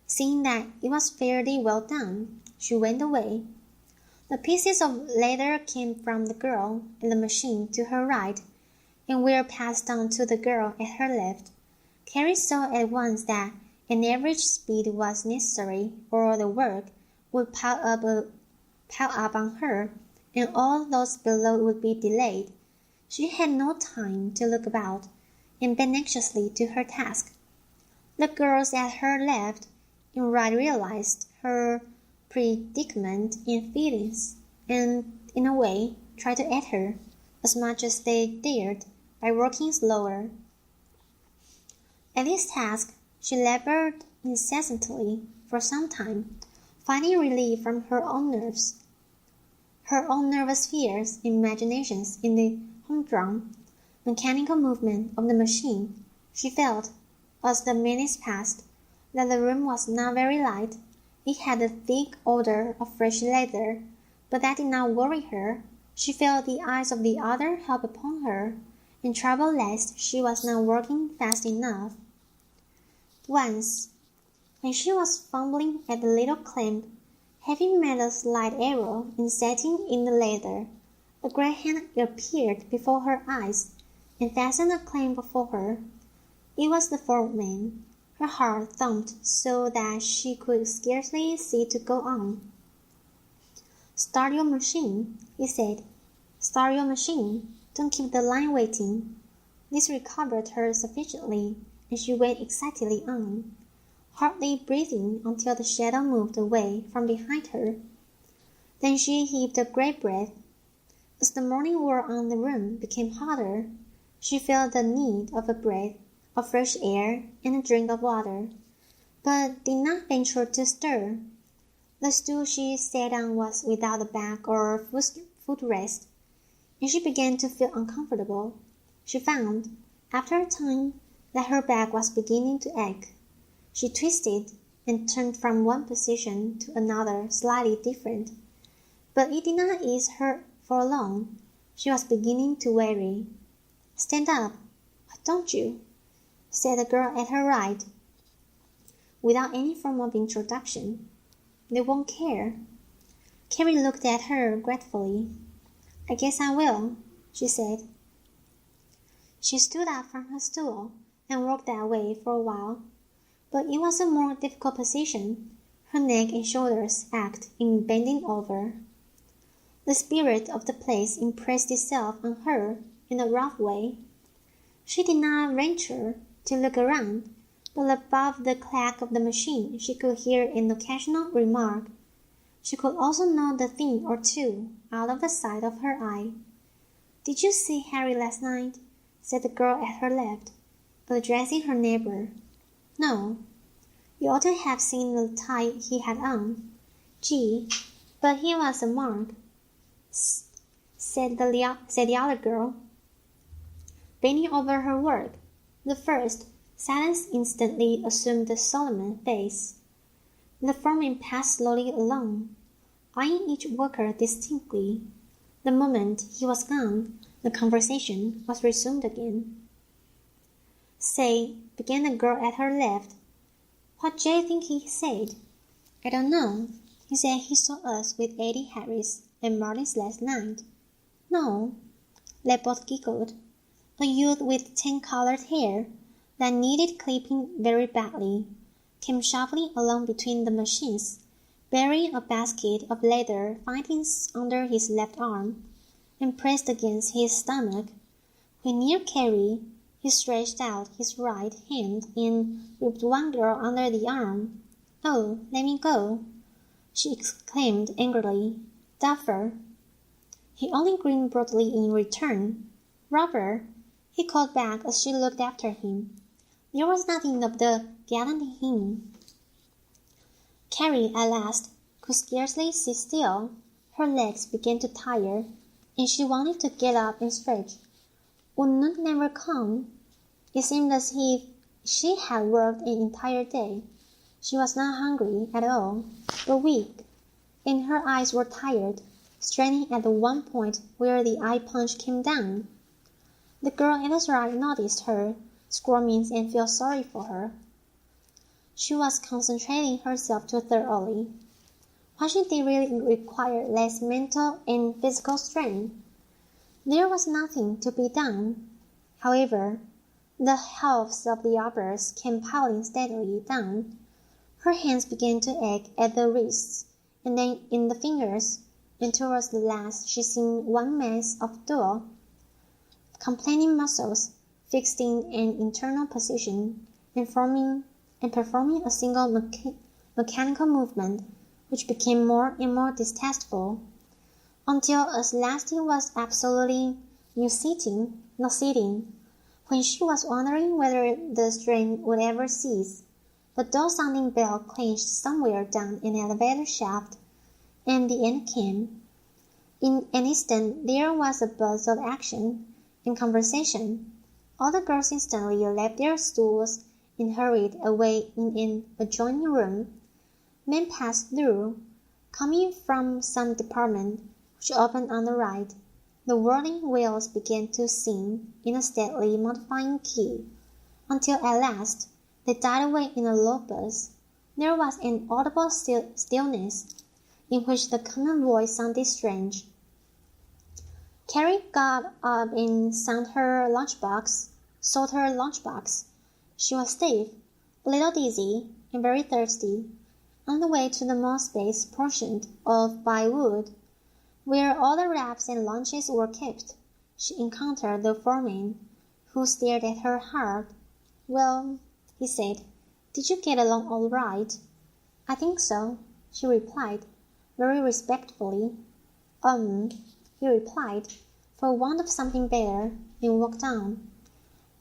Seeing that it was fairly well done, she went away. The pieces of leather came from the girl and the machine to her right, and were passed on to the girl at her left. Carrie saw at once that an average speed was necessary, or the work would pile up on her, and all those below would be delayed. She had no time to look about, and bent anxiously to her task. The girls at her left and right realized her predicament and feelings, and, in a way, tried to aid her, as much as they dared, by working slower. At this task she labored incessantly for some time, finding relief from her own nervous fears and imaginations in the humdrum, mechanical movement of the machine. She felt, as the minutes passed, that the room was not very light. It had a thick odor of fresh leather, but that did not worry her. She felt the eyes of the other help upon her, and troubled lest she was not working fast enough. Once, when she was fumbling at the little clamp, having made a slight error in setting in the leather, a great hand appeared before her eyes and fastened a clamp before her. It was the foreman. Her heart thumped so that she could scarcely see to go on. "Start your machine," he said. "Start your machine. Don't keep the line waiting." This recovered her sufficiently, and she went excitedly on, hardly breathing until the shadow moved away from behind her. Then she heaved a great breath. As the morning wore on, the room became hotter. She felt the need of a of fresh air and a drink of water, but did not venture to stir. The stool she sat on was without a back or footrest, and she began to feel uncomfortable. She found, after a time, that her back was beginning to ache. She twisted and turned from one position to another slightly different, but it did not ease her for long. She was beginning to weary. "Stand up, why don't you?" said the girl at her right, without any form of introduction. "They won't care." Carrie looked at her gratefully. "I guess I will," she said. She stood up from her stool and walked that way for a while, but it was a more difficult position. Her neck and shoulders ached in bending over. The spirit of the place impressed itself on her in a rough way. She did not venture to look around, but above the clack of the machine she could hear an occasional remark. She could also note a thing or two out of the side of her eye. "Did you see Harry last night?" said the girl at her left, addressing her neighbor. "No." "You ought to have seen the tie he had on." "Gee, but he was a mark," said the other girl, bending over her work. The first, silence instantly assumed a solemn face. The foreman passed slowly along, eyeing each worker distinctly. The moment he was gone, the conversation was resumed again. "Say," began the girl at her left, "what do you think he said?" "I don't know. He said he saw us with Eddie Harris and Martin's last night." "No." They both giggled. A youth with tan-colored hair that needed clipping very badly came sharply along between the machines, bearing a basket of leather findings under his left arm and pressed against his stomach. When near Carrie, he stretched out his right hand and gripped one girl under the arm. "Oh, let me go," she exclaimed angrily. "Duffer." He only grinned broadly in return. "Robber," he called back as she looked after him. There was nothing of the gallant in him. Carrie, at last, could scarcely sit still. Her legs began to tire, and she wanted to get up and stretch. Would Nook never come? It seemed as if she had worked an entire day. She was not hungry at all, but weak, and her eyes were tired, straining at the one point where the eye punch came down. The girl at his right noticed her, squirming, and felt sorry for her. She was concentrating herself too thoroughly. Why should they really require less mental and physical strength? There was nothing to be done. However, the hoofs of the others came piling steadily down. Her hands began to ache at the wrists, and then in the fingers, and towards the last she seemed one mass of dull, complaining muscles, fixed in an internal position, and performing a single mechanical movement, which became more and more distasteful, until at last it was absolutely no sitting, when she was wondering whether the strain would ever cease. The dull-sounding bell clanged somewhere down an elevator shaft, and the end came. In an instant there was a buzz of action and conversation. All the girls instantly left their stools and hurried away in an adjoining room. Men passed through, coming from some department which opened on the right. The whirling wheels began to sing in a steadily modifying key, until at last they died away in a low buzz. There was an audible stillness, in which the common voice sounded strange. Carrie got up and sought her lunchbox. She was stiff, a little dizzy, and very thirsty. On the way to the more space portion of by wood, where all the wraps and lunches were kept, she encountered the foreman, who stared at her hard. "Well," he said, "did you get along all right?" "I think so," she replied, very respectfully. He replied, for want of something better, and walked on.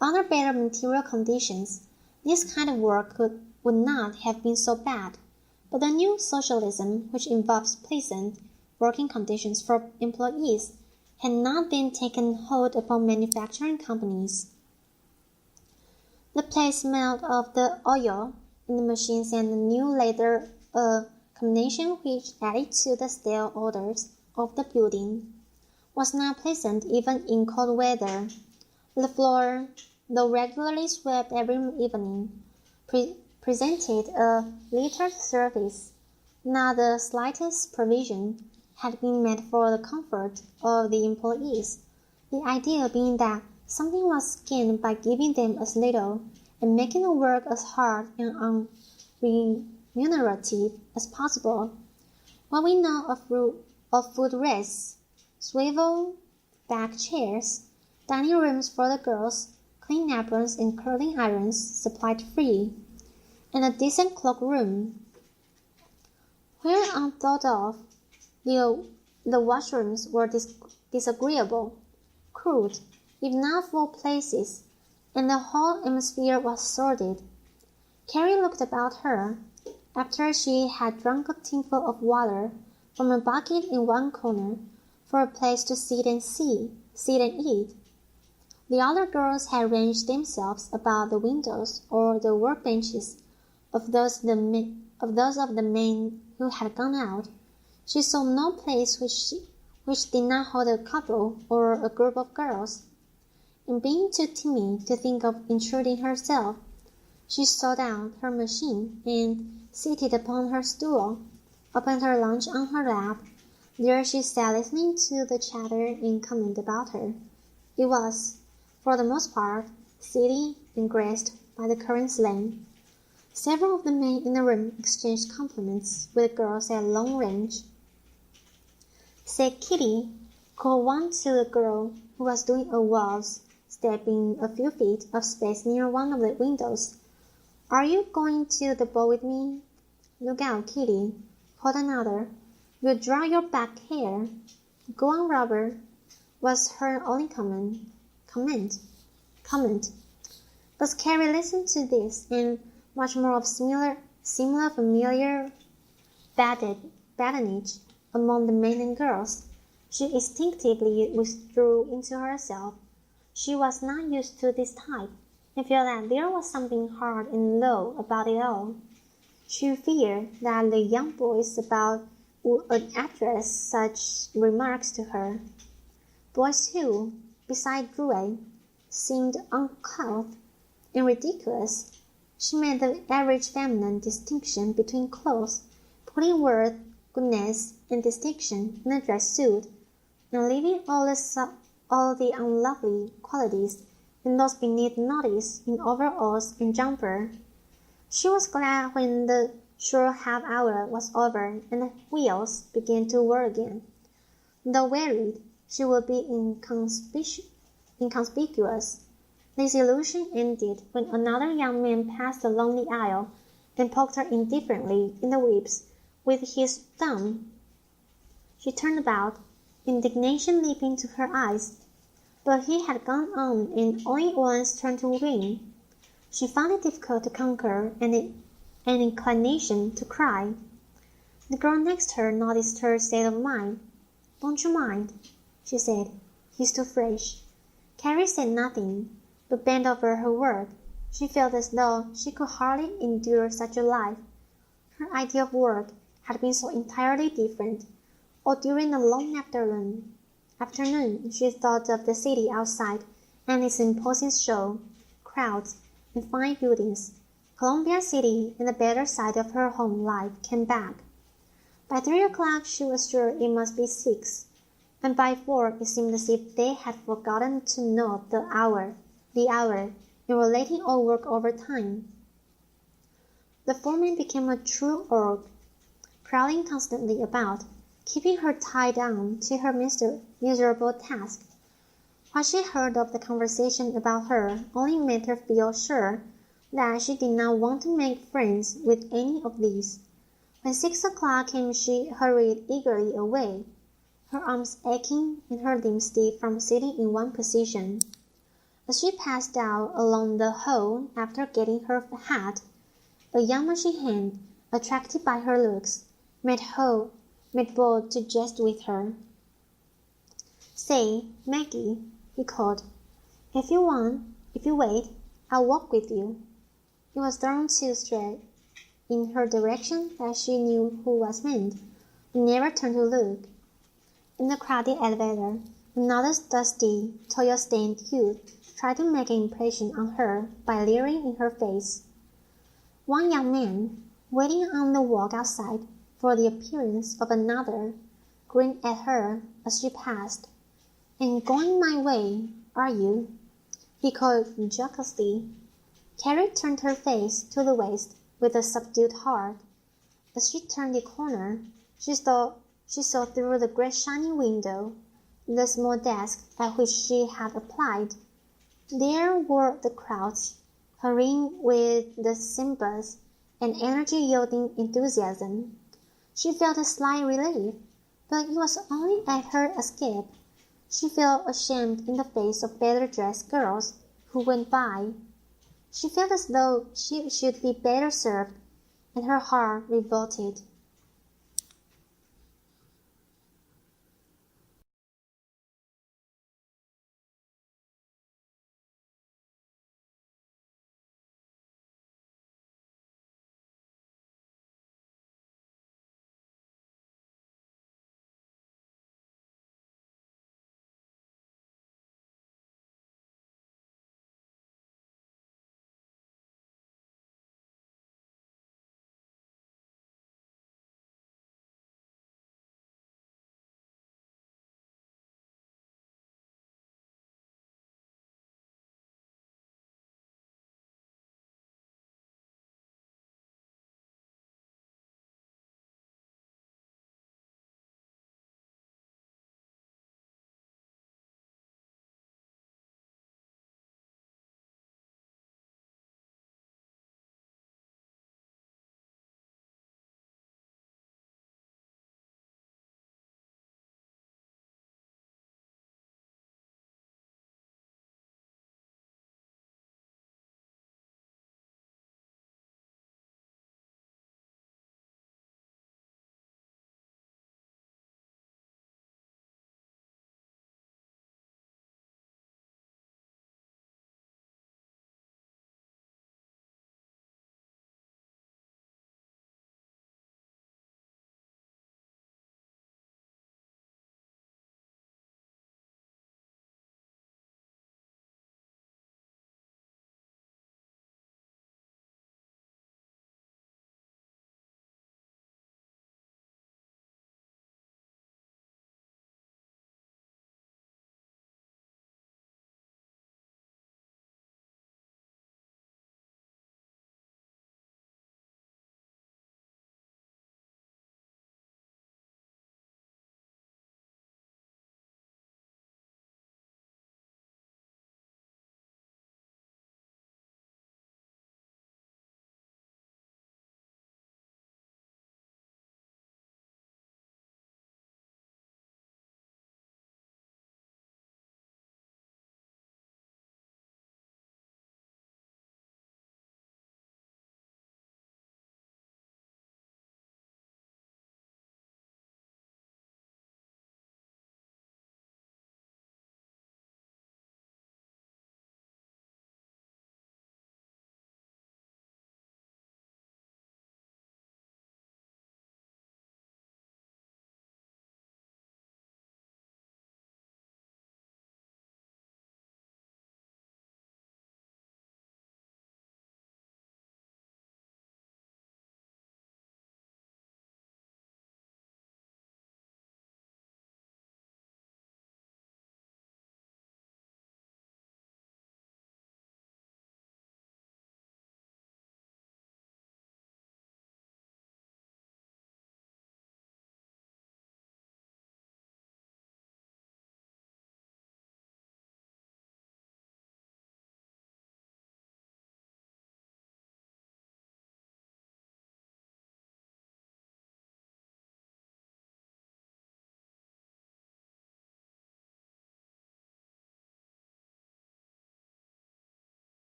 Under better material conditions, this kind of work would not have been so bad, but the new socialism, which involves pleasant working conditions for employees, had not then taken hold upon manufacturing companies. The place smelled of the oil in the machines and the new leather, a combination which, added to the stale odors of the building, was not pleasant even in cold weather. The floor, though regularly swept every evening, presented a littered surface. Not the slightest provision had been made for the comfort of the employees, the idea being that something was gained by giving them as little and making the work as hard and unremunerative as possible. What we know of footrests, swivel-back chairs, dining rooms for the girls, clean aprons and curling irons supplied free, and a decent cloak-room. Where unthought of, the washrooms were disagreeable, crude, if not full places, and the whole atmosphere was sordid. Carrie looked about her, after she had drunk a tinful of water from a bucket in one corner, for a place to sit and eat. The other girls had ranged themselves about the windows or the workbenches of those of the men who had gone out. She saw no place which did not hold a couple or a group of girls, and being too timid to think of intruding herself, she saw down her machine and, seated upon her stool, opened her lunch on her lap. There she sat listening to the chatter and comment about her. It was, for the most part, city and graced by the current slang. Several of the men in the room exchanged compliments with the girls at long range. Said Kitty, called one to the girl who was doing a waltz step in a few feet of space near one of the windows. "Are you going to the ball with me?" "Look out, Kitty," called another. "You'll draw your back hair." "Go on, Robert," was her only comment. But Carrie listened to this and much more of similar familiar badinage among the men and girls. She instinctively withdrew into herself. She was not used to this type, and felt that there was something hard and low about it all. She feared that the young boys about would address such remarks to her. Boys who, beside Drouet, seemed uncouth and ridiculous. She made the average feminine distinction between clothes, putting worth, goodness, and distinction in a dress suit, and leaving all the unlovely qualities and those beneath notice in overalls and jumper. She was glad when the short half-hour was over and the wheels began to whir again. Though wearied, she would be inconspicuous. This illusion ended when another young man passed along the aisle and poked her indifferently in the ribs with his thumb. She turned about, indignation leaping to her eyes, but he had gone on and only once turned to Wing. She found it difficult to conquer an inclination to cry. The girl next her noticed her state of mind. "Don't you mind," she said. "He's too fresh." Carrie said nothing, but bent over her work. She felt as though she could hardly endure such a life. Her idea of work had been so entirely different. Or during the long afternoon, she thought of the city outside and its imposing show, crowds, and fine buildings. Columbia City and the better side of her home life came back. By 3 o'clock she was sure it must be 6, and by 4 it seemed as if they had forgotten to note the hour, and were letting all work overtime. The foreman became a true orc, prowling constantly about, keeping her tied down to her miserable task. What she heard of the conversation about her only made her feel sure that she did not want to make friends with any of these. When 6 o'clock came she hurried eagerly away, her arms aching and her limbs stiff from sitting in one position. As she passed out along the hall after getting her hat, a young machine hand, attracted by her looks, made bold to jest with her. "Say, Maggie," he called, if you wait, I'll walk with you." He was thrown so straight in her direction that she knew who was meant, and never turned to look. In the crowded elevator, another dusty, toil-stained youth tried to make an impression on her by leering in her face. One young man, waiting on the walk outside for the appearance of another, grinned at her as she passed. "And going my way, are you?" he called jocosely. Carrie turned her face to the west with a subdued heart. As she turned the corner, she saw through the great shining window the small desk at which she had applied. There were the crowds, hurrying with the symbols and energy-yielding enthusiasm. She felt a slight relief, but it was only at her escape. She felt ashamed in the face of better-dressed girls who went by. She felt as though she should be better served, and her heart revolted.